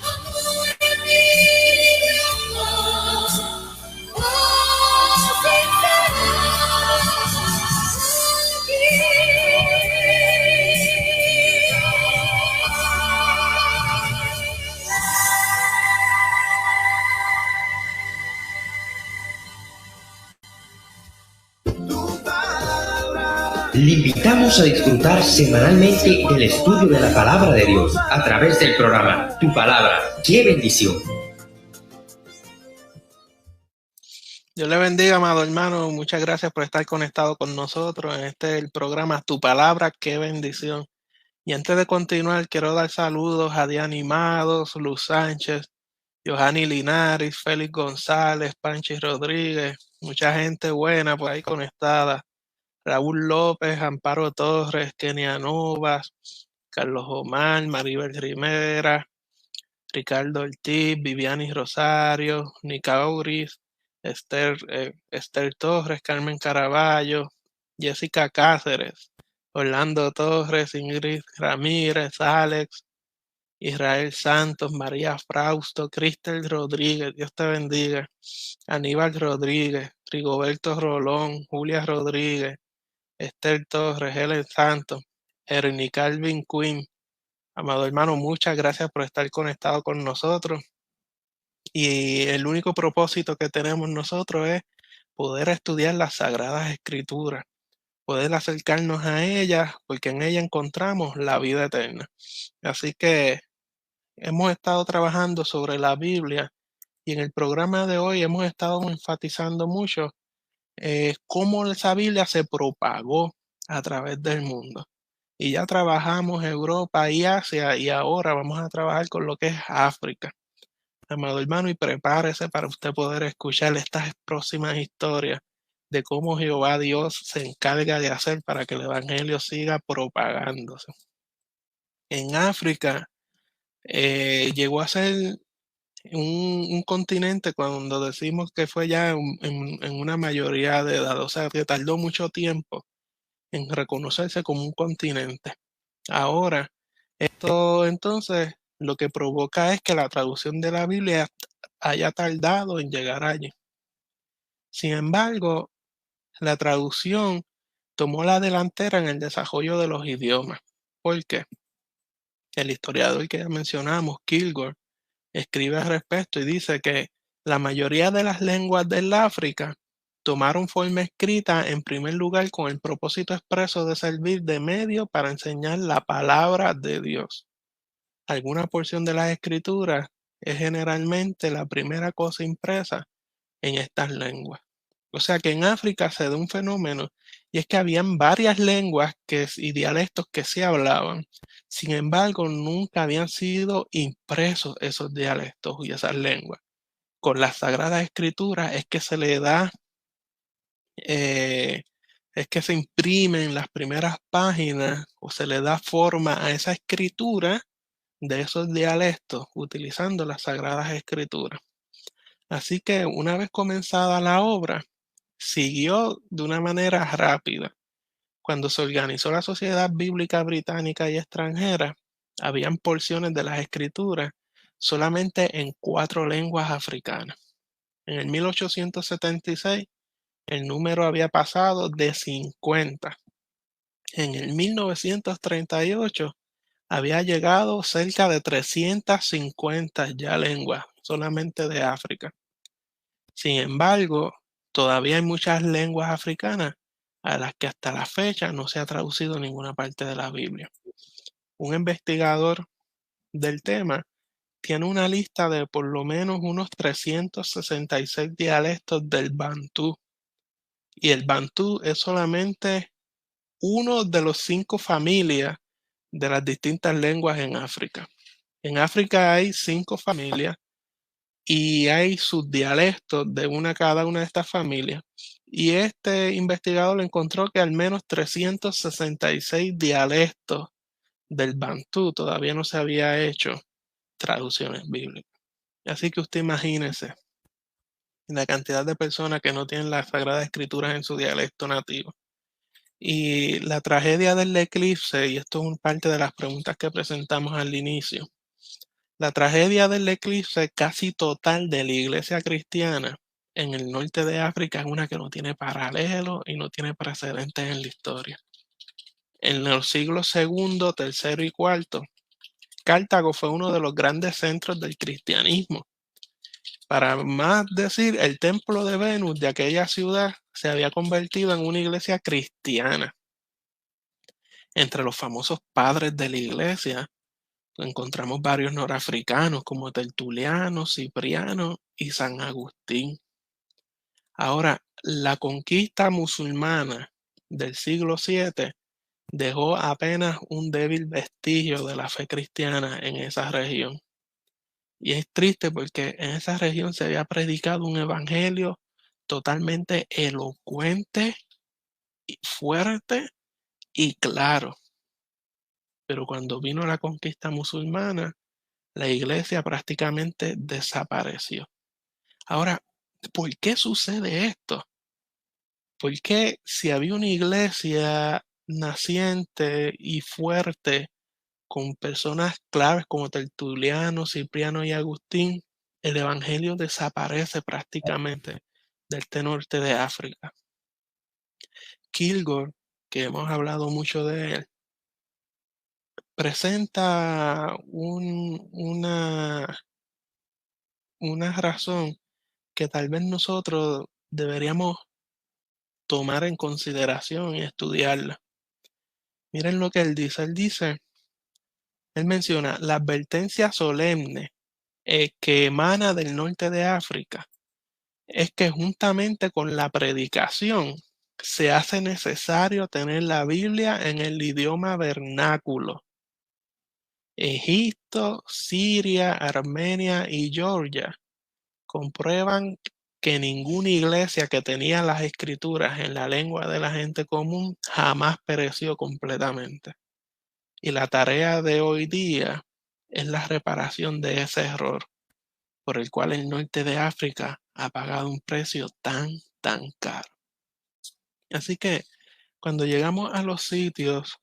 Amor en mi idioma, así Le invitamos a disfrutar semanalmente del estudio de la Palabra de Dios a través del programa Tu Palabra. ¡Qué bendición! Dios le bendiga, amado hermano. Muchas gracias por estar conectado con nosotros en el programa Tu Palabra, qué bendición. Y antes de continuar, quiero dar saludos a Diana Animados, Luz Sánchez, Johanny Linares, Félix González, Panchi Rodríguez, mucha gente buena por ahí conectada. Raúl López, Amparo Torres, Kenia Novas, Carlos Omar, Maribel Rivera, Ricardo Ortiz, Viviani Rosario, Nica Uris, Esther Torres, Carmen Caraballo, Jessica Cáceres, Orlando Torres, Ingrid Ramírez, Alex, Israel Santos, María Frausto, Cristel Rodríguez, Dios te bendiga, Aníbal Rodríguez, Rigoberto Rolón, Julia Rodríguez, Esther Torres, Helen Santos, Ernie Calvin Quinn. Amado hermano, muchas gracias por estar conectado con nosotros. Y el único propósito que tenemos nosotros es poder estudiar las Sagradas Escrituras, poder acercarnos a ellas, porque en ellas encontramos la vida eterna. Así que hemos estado trabajando sobre la Biblia y en el programa de hoy hemos estado enfatizando mucho cómo esa Biblia se propagó a través del mundo. Y ya trabajamos Europa y Asia y ahora vamos a trabajar con lo que es África. Amado hermano, y prepárese para usted poder escuchar estas próximas historias de cómo Jehová Dios se encarga de hacer para que el evangelio siga propagándose. En África llegó a ser un continente cuando decimos que fue ya en una mayoría de edad, o sea que tardó mucho tiempo en reconocerse como un continente. Ahora, esto entonces lo que provoca es que la traducción de la Biblia haya tardado en llegar allí. Sin embargo, la traducción tomó la delantera en el desarrollo de los idiomas. ¿Por qué? El historiador que ya mencionamos, Kilgore, escribe al respecto y dice que la mayoría de las lenguas del África tomaron forma escrita en primer lugar con el propósito expreso de servir de medio para enseñar la palabra de Dios. Alguna porción de las escrituras es generalmente la primera cosa impresa en estas lenguas. O sea que en África se da un fenómeno y es que habían varias lenguas y dialectos que se hablaban. Sin embargo, nunca habían sido impresos esos dialectos y esas lenguas. Con la Sagrada Escritura es que se le da, eh, es que se imprimen las primeras páginas o se le da forma a esa escritura de esos dialectos utilizando las Sagradas Escrituras. Así que una vez comenzada la obra, siguió de una manera rápida. Cuando se organizó la Sociedad Bíblica Británica y Extranjera, habían porciones de las escrituras solamente en 4 lenguas africanas. En el 1876, el número había pasado de 50. En el 1938, había llegado cerca de 350 ya lenguas solamente de África. Sin embargo, todavía hay muchas lenguas africanas a las que hasta la fecha no se ha traducido ninguna parte de la Biblia. Un investigador del tema tiene una lista de por lo menos unos 366 dialectos del bantú. Y el bantú es solamente uno de los 5 familias de las distintas lenguas en África. En África hay 5 familias y hay subdialectos de cada una de estas familias. Y este investigador encontró que al menos 366 dialectos del bantú todavía no se había hecho traducciones bíblicas. Así que usted imagínese la cantidad de personas que no tienen las Sagradas Escrituras en su dialecto nativo. Y la tragedia del eclipse, y esto es parte de las preguntas que presentamos al inicio, la tragedia del eclipse casi total de la iglesia cristiana en el norte de África es una que no tiene paralelo y no tiene precedentes en la historia. En los siglos segundo, tercero y cuarto, Cartago fue uno de los grandes centros del cristianismo. Para más decir, el templo de Venus de aquella ciudad se había convertido en una iglesia cristiana. Entre los famosos padres de la iglesia encontramos varios norafricanos como Tertuliano, Cipriano y San Agustín. Ahora, la conquista musulmana del siglo VII dejó apenas un débil vestigio de la fe cristiana en esa región. Y es triste porque en esa región se había predicado un evangelio totalmente elocuente, y fuerte y claro. Pero cuando vino la conquista musulmana, la iglesia prácticamente desapareció. Ahora, ¿por qué sucede esto? Porque si había una iglesia naciente y fuerte con personas claves como Tertuliano, Cipriano y Agustín, el evangelio desaparece prácticamente del norte de África? Kilgore, que hemos hablado mucho de él, presenta una razón que tal vez nosotros deberíamos tomar en consideración y estudiarla. Miren lo que él dice. Él menciona la advertencia solemne que emana del norte de África es que juntamente con la predicación se hace necesario tener la Biblia en el idioma vernáculo. Egipto, Siria, Armenia y Georgia comprueban que ninguna iglesia que tenía las escrituras en la lengua de la gente común jamás pereció completamente. Y la tarea de hoy día es la reparación de ese error por el cual el norte de África ha pagado un precio tan caro. Así que cuando llegamos a los sitios,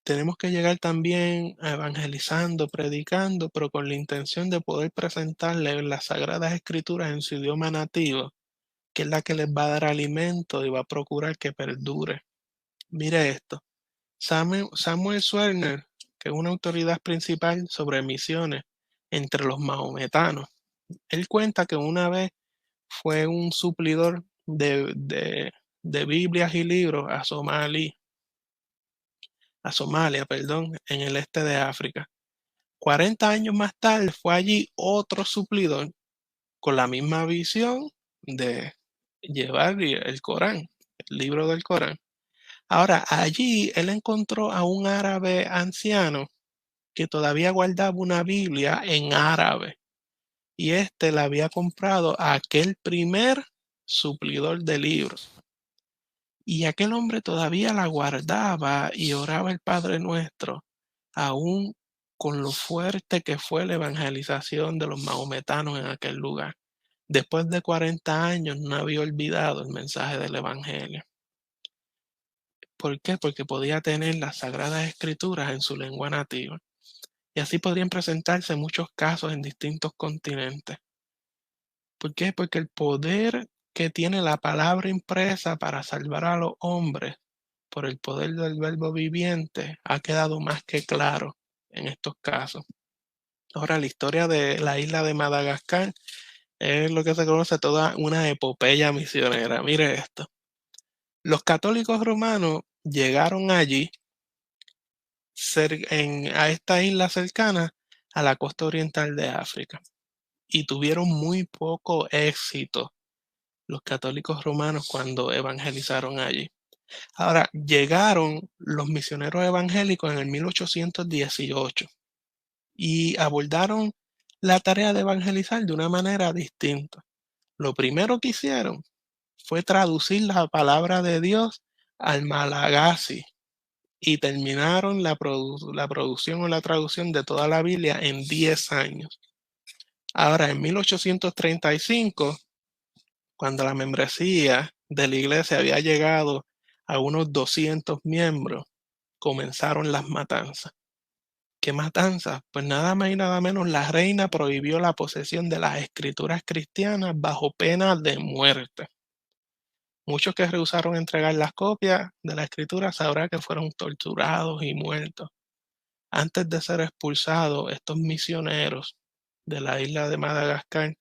tenemos que llegar también evangelizando, predicando, pero con la intención de poder presentarles las Sagradas Escrituras en su idioma nativo, que es la que les va a dar alimento y va a procurar que perdure. Mire esto. Samuel Swerner, que es una autoridad principal sobre misiones entre los mahometanos, él cuenta que una vez fue un suplidor de Biblias y libros a Somalia, en el este de África. 40 años más tarde fue allí otro suplidor con la misma visión de llevar el Corán, el libro del Corán. Ahora, allí él encontró a un árabe anciano que todavía guardaba una Biblia en árabe y este la había comprado a aquel primer suplidor de libros. Y aquel hombre todavía la guardaba y oraba el Padre Nuestro, aún con lo fuerte que fue la evangelización de los mahometanos en aquel lugar. Después de 40 años no había olvidado el mensaje del Evangelio. ¿Por qué? Porque podía tener las Sagradas Escrituras en su lengua nativa. Y así podrían presentarse muchos casos en distintos continentes. ¿Por qué? Porque el poder que tiene la palabra impresa para salvar a los hombres por el poder del verbo viviente ha quedado más que claro en estos casos. Ahora, la historia de la isla de Madagascar es lo que se conoce toda una epopeya misionera. Mire esto. Los católicos romanos llegaron allí a esta isla cercana a la costa oriental de África y tuvieron muy poco éxito los católicos romanos cuando evangelizaron allí. Ahora, llegaron los misioneros evangélicos en el 1818 y abordaron la tarea de evangelizar de una manera distinta. Lo primero que hicieron fue traducir la palabra de Dios al malagasy y terminaron la producción o la traducción de toda la Biblia en 10 años. Ahora, en 1835, cuando la membresía de la iglesia había llegado a unos 200 miembros, comenzaron las matanzas. ¿Qué matanzas? Pues nada más y nada menos, la reina prohibió la posesión de las escrituras cristianas bajo pena de muerte. Muchos que rehusaron entregar las copias de la escritura sabrá que fueron torturados y muertos. Antes de ser expulsados, estos misioneros de la isla de Madagascar,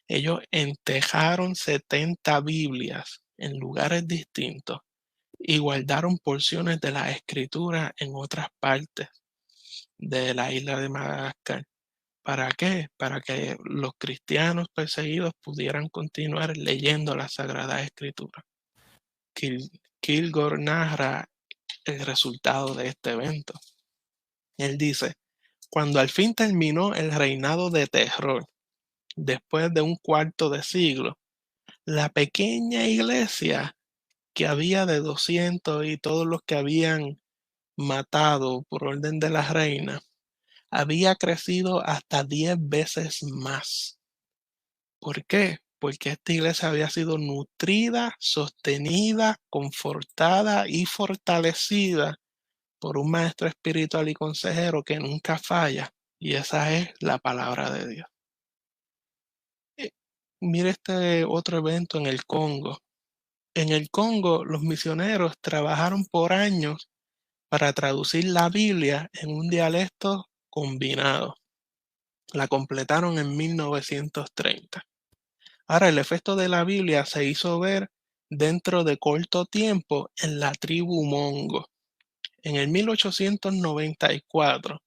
ellos entejaron 70 Biblias en lugares distintos y guardaron porciones de la escritura en otras partes de la isla de Madagascar. ¿Para qué? Para que los cristianos perseguidos pudieran continuar leyendo la Sagrada Escritura. Kilgore narra el resultado de este evento. Él dice, cuando al fin terminó el reinado de terror, después de un cuarto de siglo, la pequeña iglesia que había de 200 y todos los que habían matado por orden de la reina, había crecido hasta 10 veces más. ¿Por qué? Porque esta iglesia había sido nutrida, sostenida, confortada y fortalecida por un maestro espiritual y consejero que nunca falla, y esa es la palabra de Dios. Mire este otro evento en el Congo. En el Congo, los misioneros trabajaron por años para traducir la Biblia en un dialecto combinado. La completaron en 1930. Ahora, el efecto de la Biblia se hizo ver dentro de corto tiempo en la tribu Mongo. En el 1894,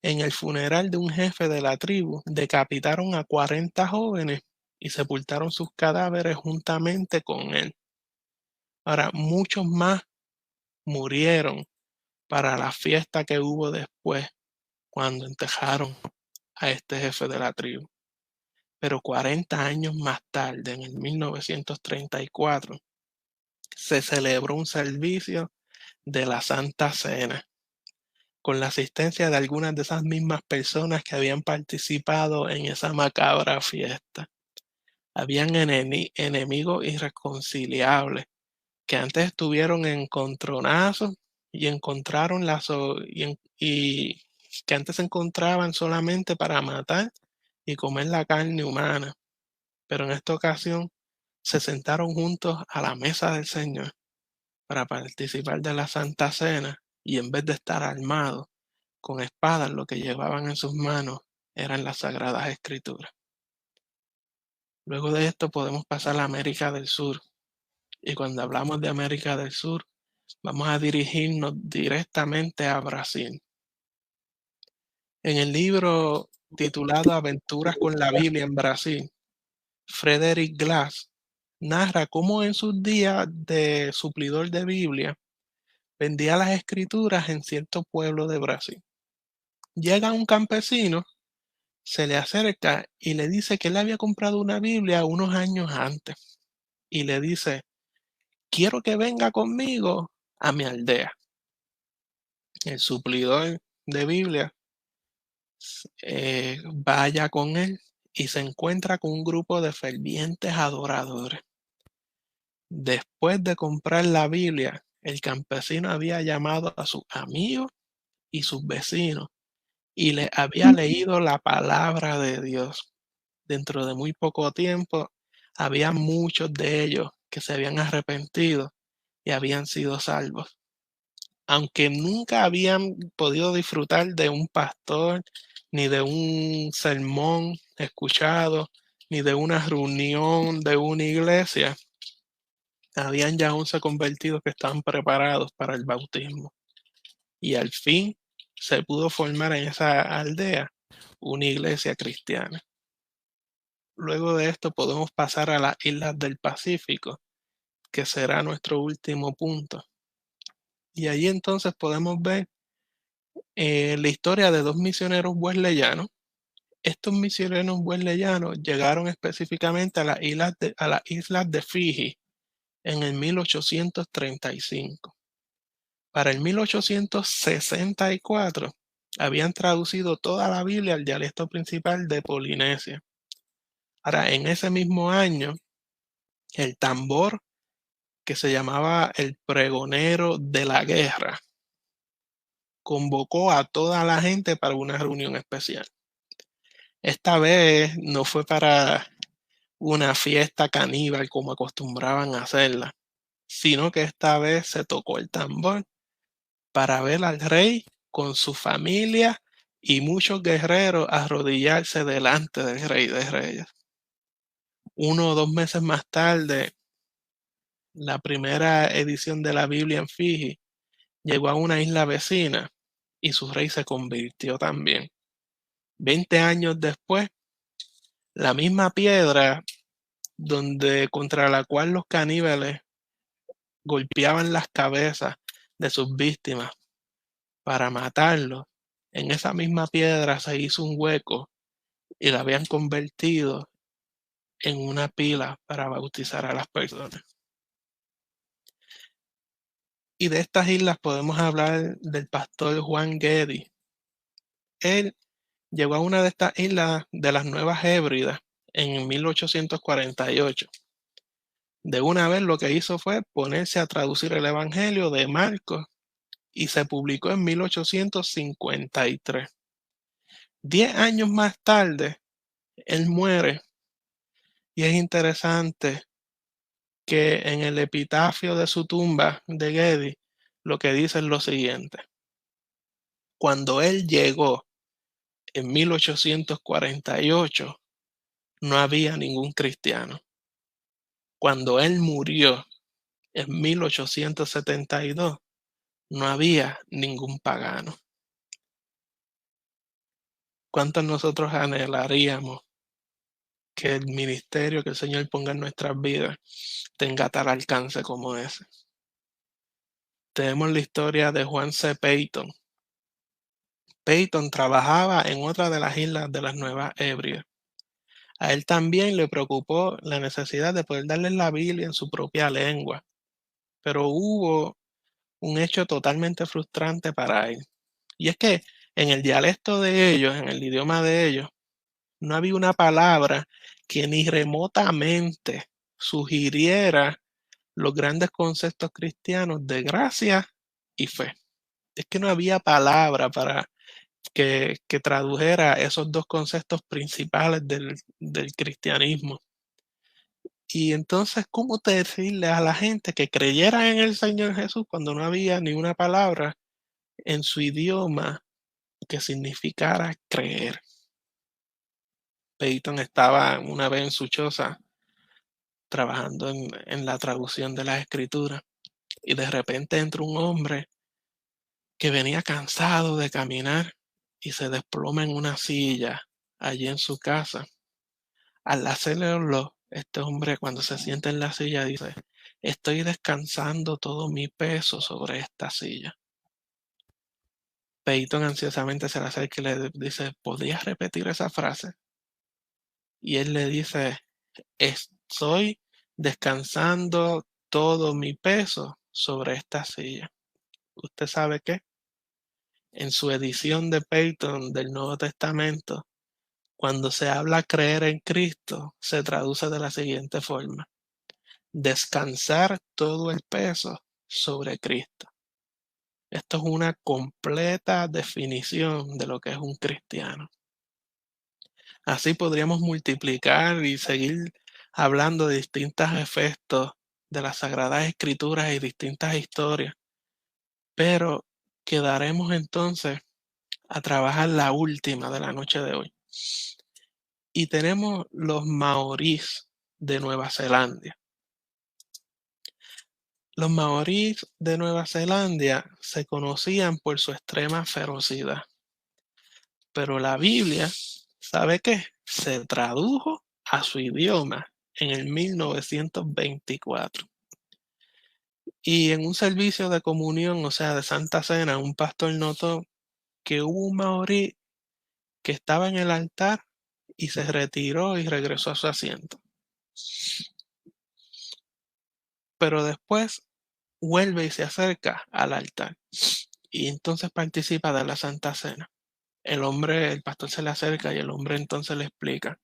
en el funeral de un jefe de la tribu, decapitaron a 40 jóvenes y sepultaron sus cadáveres juntamente con él. Ahora, muchos más murieron para la fiesta que hubo después, cuando enterraron a este jefe de la tribu. Pero 40 años más tarde, en el 1934, se celebró un servicio de la Santa Cena, con la asistencia de algunas de esas mismas personas que habían participado en esa macabra fiesta. Habían enemigos irreconciliables que antes estuvieron en encontronazos y encontraron y que antes se encontraban solamente para matar y comer la carne humana. Pero en esta ocasión se sentaron juntos a la mesa del Señor para participar de la Santa Cena y en vez de estar armados con espadas, lo que llevaban en sus manos eran las Sagradas Escrituras. Luego de esto podemos pasar a América del Sur. Y cuando hablamos de América del Sur, vamos a dirigirnos directamente a Brasil. En el libro titulado Aventuras con la Biblia en Brasil, Frederick Glass narra cómo en sus días de suplidor de Biblia vendía las escrituras en cierto pueblo de Brasil. Llega un campesino, se le acerca y le dice que él había comprado una Biblia unos años antes y le dice, quiero que venga conmigo a mi aldea. El suplidor de Biblia vaya con él y se encuentra con un grupo de fervientes adoradores. Después de comprar la Biblia, el campesino había llamado a sus amigos y sus vecinos y le había leído la palabra de Dios. Dentro de muy poco tiempo, había muchos de ellos que se habían arrepentido y habían sido salvos. Aunque nunca habían podido disfrutar de un pastor, ni de un sermón escuchado, ni de una reunión de una iglesia, habían ya 11 convertidos que estaban preparados para el bautismo. Y al fin se pudo formar en esa aldea una iglesia cristiana. Luego de esto podemos pasar a las islas del Pacífico, que será nuestro último punto. Y allí entonces podemos ver la historia de dos misioneros wesleyanos. Estos misioneros wesleyanos llegaron específicamente a las islas de Fiji en el 1835. Para el 1864 habían traducido toda la Biblia al dialecto principal de Polinesia. Ahora, en ese mismo año, el tambor que se llamaba el pregonero de la guerra convocó a toda la gente para una reunión especial. Esta vez no fue para una fiesta caníbal como acostumbraban a hacerla, sino que esta vez se tocó el tambor para ver al rey con su familia y muchos guerreros arrodillarse delante del rey de reyes. 1 o 2 meses más tarde, la primera edición de la Biblia en Fiji llegó a una isla vecina y su rey se convirtió también. 20 años después, la misma piedra contra la cual los caníbales golpeaban las cabezas de sus víctimas para matarlos, en esa misma piedra se hizo un hueco y la habían convertido en una pila para bautizar a las personas. Y de estas islas podemos hablar del pastor Juan Geddy. Él llegó a una de estas islas de las Nuevas Hébridas en 1848. De una vez lo que hizo fue ponerse a traducir el Evangelio de Marcos y se publicó en 1853. 10 años más tarde, él muere y es interesante que en el epitafio de su tumba de Geddy lo que dice es lo siguiente. Cuando él llegó en 1848, no había ningún cristiano. Cuando él murió en 1872, no había ningún pagano. ¿Cuántos nosotros anhelaríamos que el ministerio que el Señor ponga en nuestras vidas tenga tal alcance como ese? Tenemos la historia de Juan C. Peyton. Peyton trabajaba en otra de las islas de las Nuevas Hébridas. A él también le preocupó la necesidad de poder darles la Biblia en su propia lengua, pero hubo un hecho totalmente frustrante para él. Y es que en el dialecto de ellos, en el idioma de ellos, no había una palabra que ni remotamente sugiriera los grandes conceptos cristianos de gracia y fe. Es que no había palabra para que tradujera esos dos conceptos principales del cristianismo. Y entonces, ¿cómo decirle a la gente que creyera en el Señor Jesús cuando no había ni una palabra en su idioma que significara creer? Peyton estaba una vez en su choza trabajando en la traducción de las escrituras y de repente entra un hombre que venía cansado de caminar y se desploma en una silla allí en su casa. Al hacerle Este hombre cuando se sienta en la silla dice, estoy descansando todo mi peso sobre esta silla. Peyton ansiosamente se le acerca y le dice, ¿podrías repetir esa frase? Y él le dice, estoy descansando todo mi peso sobre esta silla. ¿Usted sabe qué? En su edición de Peyton del Nuevo Testamento, cuando se habla creer en Cristo, se traduce de la siguiente forma: descansar todo el peso sobre Cristo. Esto es una completa definición de lo que es un cristiano. Así podríamos multiplicar y seguir hablando de distintos efectos de las Sagradas Escrituras y distintas historias, pero quedaremos entonces a trabajar la última de la noche de hoy. Y tenemos los maorís de Nueva Zelanda. Los maorís de Nueva Zelanda se conocían por su extrema ferocidad, pero la Biblia, ¿sabe qué? Se tradujo a su idioma en el 1924. Y en un servicio de comunión, o sea, de Santa Cena, un pastor notó que hubo un maorí que estaba en el altar y se retiró y regresó a su asiento. Pero después vuelve y se acerca al altar y entonces participa de la Santa Cena. El pastor se le acerca y el hombre entonces le explica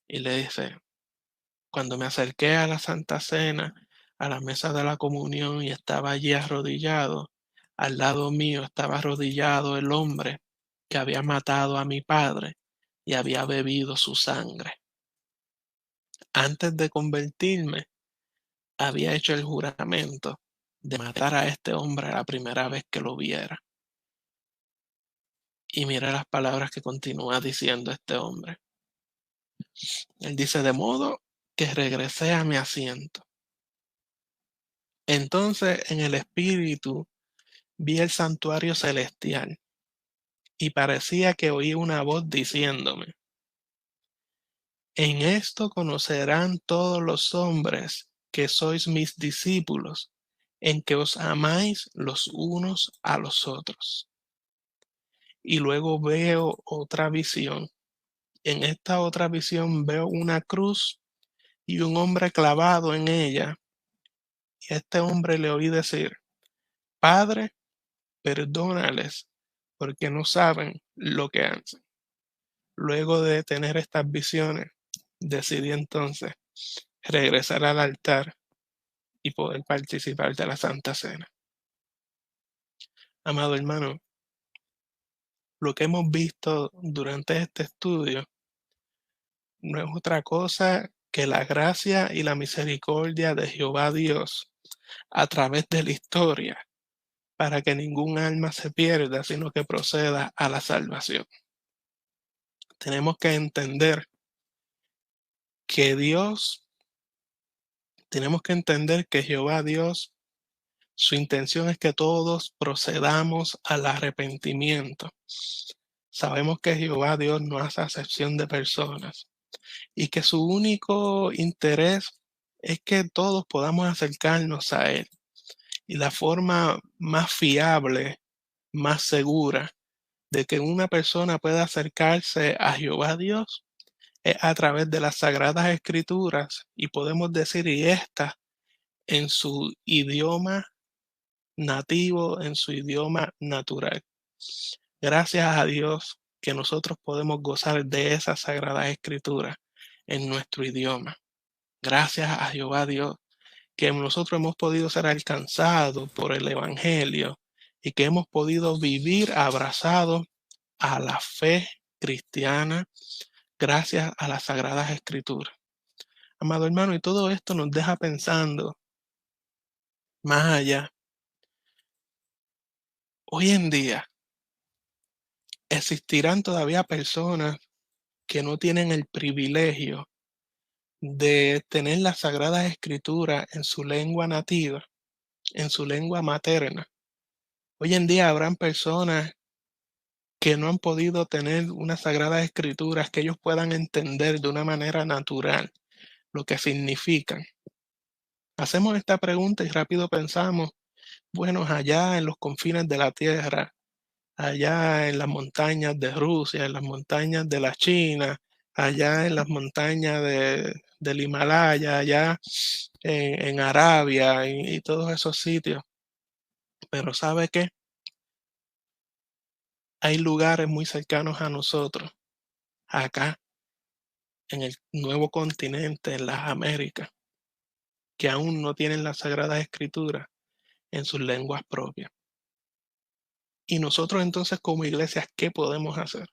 y le dice, cuando me acerqué a la Santa Cena, a la mesa de la comunión y estaba allí arrodillado, al lado mío estaba arrodillado el hombre que había matado a mi padre y había bebido su sangre. Antes de convertirme, había hecho el juramento de matar a este hombre la primera vez que lo viera. Y mira las palabras que continúa diciendo este hombre. Él dice, de modo que regresé a mi asiento. Entonces en el espíritu vi el santuario celestial y parecía que oí una voz diciéndome, en esto conocerán todos los hombres que sois mis discípulos, en que os amáis los unos a los otros. Y luego veo otra visión. En esta otra visión veo una cruz y un hombre clavado en ella. Y a este hombre le oí decir, Padre, perdónales, porque no saben lo que hacen. Luego de tener estas visiones, decidí entonces regresar al altar y poder participar de la Santa Cena. Amado hermano, lo que hemos visto durante este estudio no es otra cosa que la gracia y la misericordia de Jehová Dios a través de la historia, para que ningún alma se pierda, sino que proceda a la salvación. Tenemos que entender que Jehová Dios, su intención es que todos procedamos al arrepentimiento. Sabemos que Jehová Dios no hace acepción de personas y que su único interés es que todos podamos acercarnos a Él. Y la forma más fiable, más segura de que una persona pueda acercarse a Jehová Dios es a través de las Sagradas Escrituras, y podemos decir, y esta en su idioma nativo, en su idioma natural. Gracias a Dios que nosotros podemos gozar de esas Sagradas Escrituras en nuestro idioma. Gracias a Jehová Dios que nosotros hemos podido ser alcanzados por el Evangelio y que hemos podido vivir abrazados a la fe cristiana gracias a las Sagradas Escrituras. Amado hermano, y todo esto nos deja pensando más allá. Hoy en día existirán todavía personas que no tienen el privilegio de tener las Sagradas Escrituras en su lengua nativa, en su lengua materna. Hoy en día habrán personas que no han podido tener unas Sagradas Escrituras que ellos puedan entender de una manera natural, lo que significan. Hacemos esta pregunta y rápido pensamos, bueno, allá en los confines de la Tierra, allá en las montañas de Rusia, en las montañas de la China, allá en las montañas del Himalaya, allá en Arabia y todos esos sitios. Pero ¿sabe qué? Hay lugares muy cercanos a nosotros, acá, en el nuevo continente, en las Américas, que aún no tienen las Sagradas Escrituras en sus lenguas propias. Y nosotros entonces como iglesias, ¿qué podemos hacer?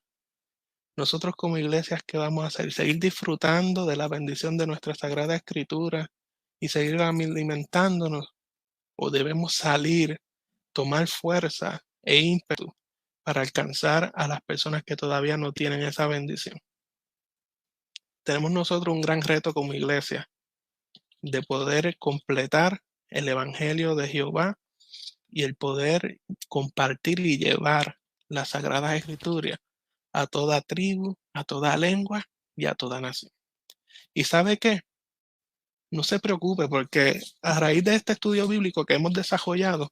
Nosotros como iglesias, ¿qué vamos a hacer? ¿Seguir disfrutando de la bendición de nuestra Sagrada Escritura y seguir alimentándonos? ¿O debemos salir, tomar fuerza e ímpetu para alcanzar a las personas que todavía no tienen esa bendición? Tenemos nosotros un gran reto como iglesia de poder completar el Evangelio de Jehová y el poder compartir y llevar las Sagradas Escrituras a toda tribu, a toda lengua y a toda nación. ¿Y sabe qué? No se preocupe porque a raíz de este estudio bíblico que hemos desarrollado,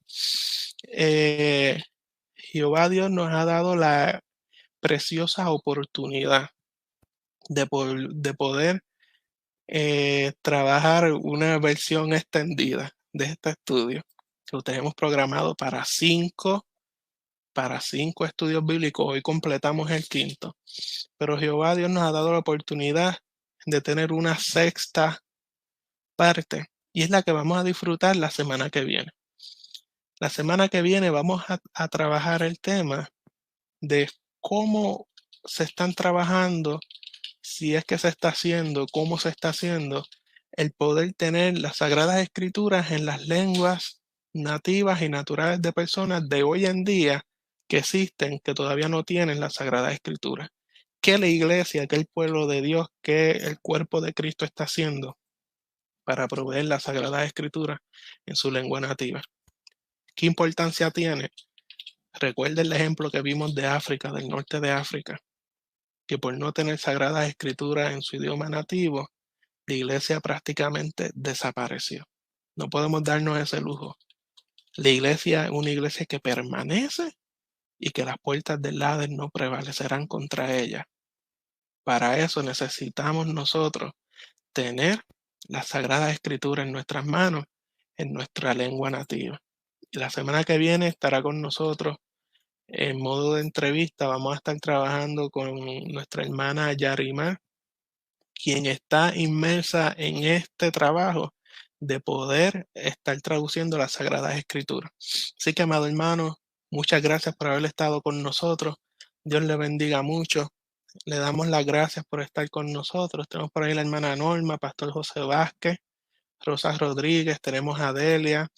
Jehová Dios nos ha dado la preciosa oportunidad de poder trabajar una versión extendida de este estudio que lo tenemos programado para cinco estudios bíblicos. Hoy completamos el quinto, pero Jehová Dios nos ha dado la oportunidad de tener una sexta parte y es la que vamos a disfrutar la semana que viene. La semana que viene vamos a trabajar el tema de cómo se están trabajando, si es que se está haciendo, cómo se está haciendo, el poder tener las Sagradas Escrituras en las lenguas nativas y naturales de personas de hoy en día que existen, que todavía no tienen las Sagradas Escrituras. ¿Qué la iglesia, qué el pueblo de Dios, qué el cuerpo de Cristo está haciendo para proveer las Sagradas Escrituras en su lengua nativa? ¿Qué importancia tiene? Recuerda el ejemplo que vimos de África, del norte de África, que por no tener Sagradas Escrituras en su idioma nativo, la iglesia prácticamente desapareció. No podemos darnos ese lujo. La iglesia es una iglesia que permanece y que las puertas del Hades no prevalecerán contra ella. Para eso necesitamos nosotros tener las Sagradas Escrituras en nuestras manos, en nuestra lengua nativa. Y la semana que viene estará con nosotros en modo de entrevista. Vamos a estar trabajando con nuestra hermana Yarimar, quien está inmersa en este trabajo de poder estar traduciendo las Sagradas Escrituras. Así que, amado hermano, muchas gracias por haber estado con nosotros. Dios le bendiga mucho. Le damos las gracias por estar con nosotros. Tenemos por ahí la hermana Norma, Pastor José Vázquez, Rosa Rodríguez, tenemos a Delia,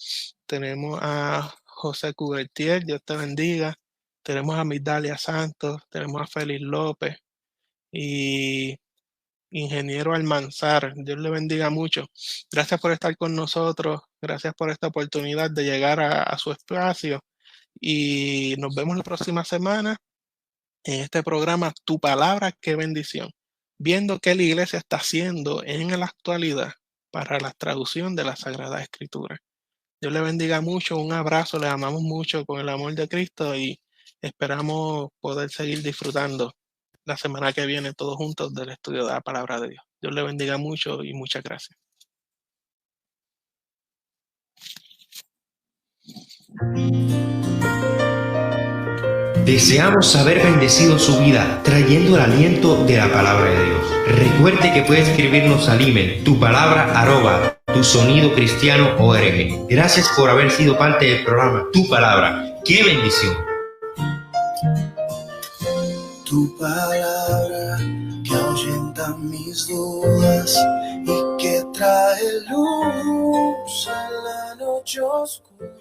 tenemos a José Cubertier, Dios te bendiga. Tenemos a Migdalia Santos, tenemos a Félix López y Ingeniero Almanzar. Dios le bendiga mucho. Gracias por estar con nosotros. Gracias por esta oportunidad de llegar a su espacio. Y nos vemos la próxima semana en este programa Tu Palabra, qué bendición. Viendo qué la iglesia está haciendo en la actualidad para la traducción de la Sagrada Escritura. Dios le bendiga mucho. Un abrazo. Les amamos mucho con el amor de Cristo y esperamos poder seguir disfrutando la semana que viene todos juntos del estudio de la Palabra de Dios. Dios le bendiga mucho y muchas gracias. Deseamos haber bendecido su vida trayendo el aliento de la palabra de Dios. Recuerde que puede escribirnos al email tupalabra@tusonidocristiano.org. Gracias por haber sido parte del programa Tu Palabra. ¡Qué bendición! Tu palabra que ahuyenta mis dudas y que trae luz en la noche oscura.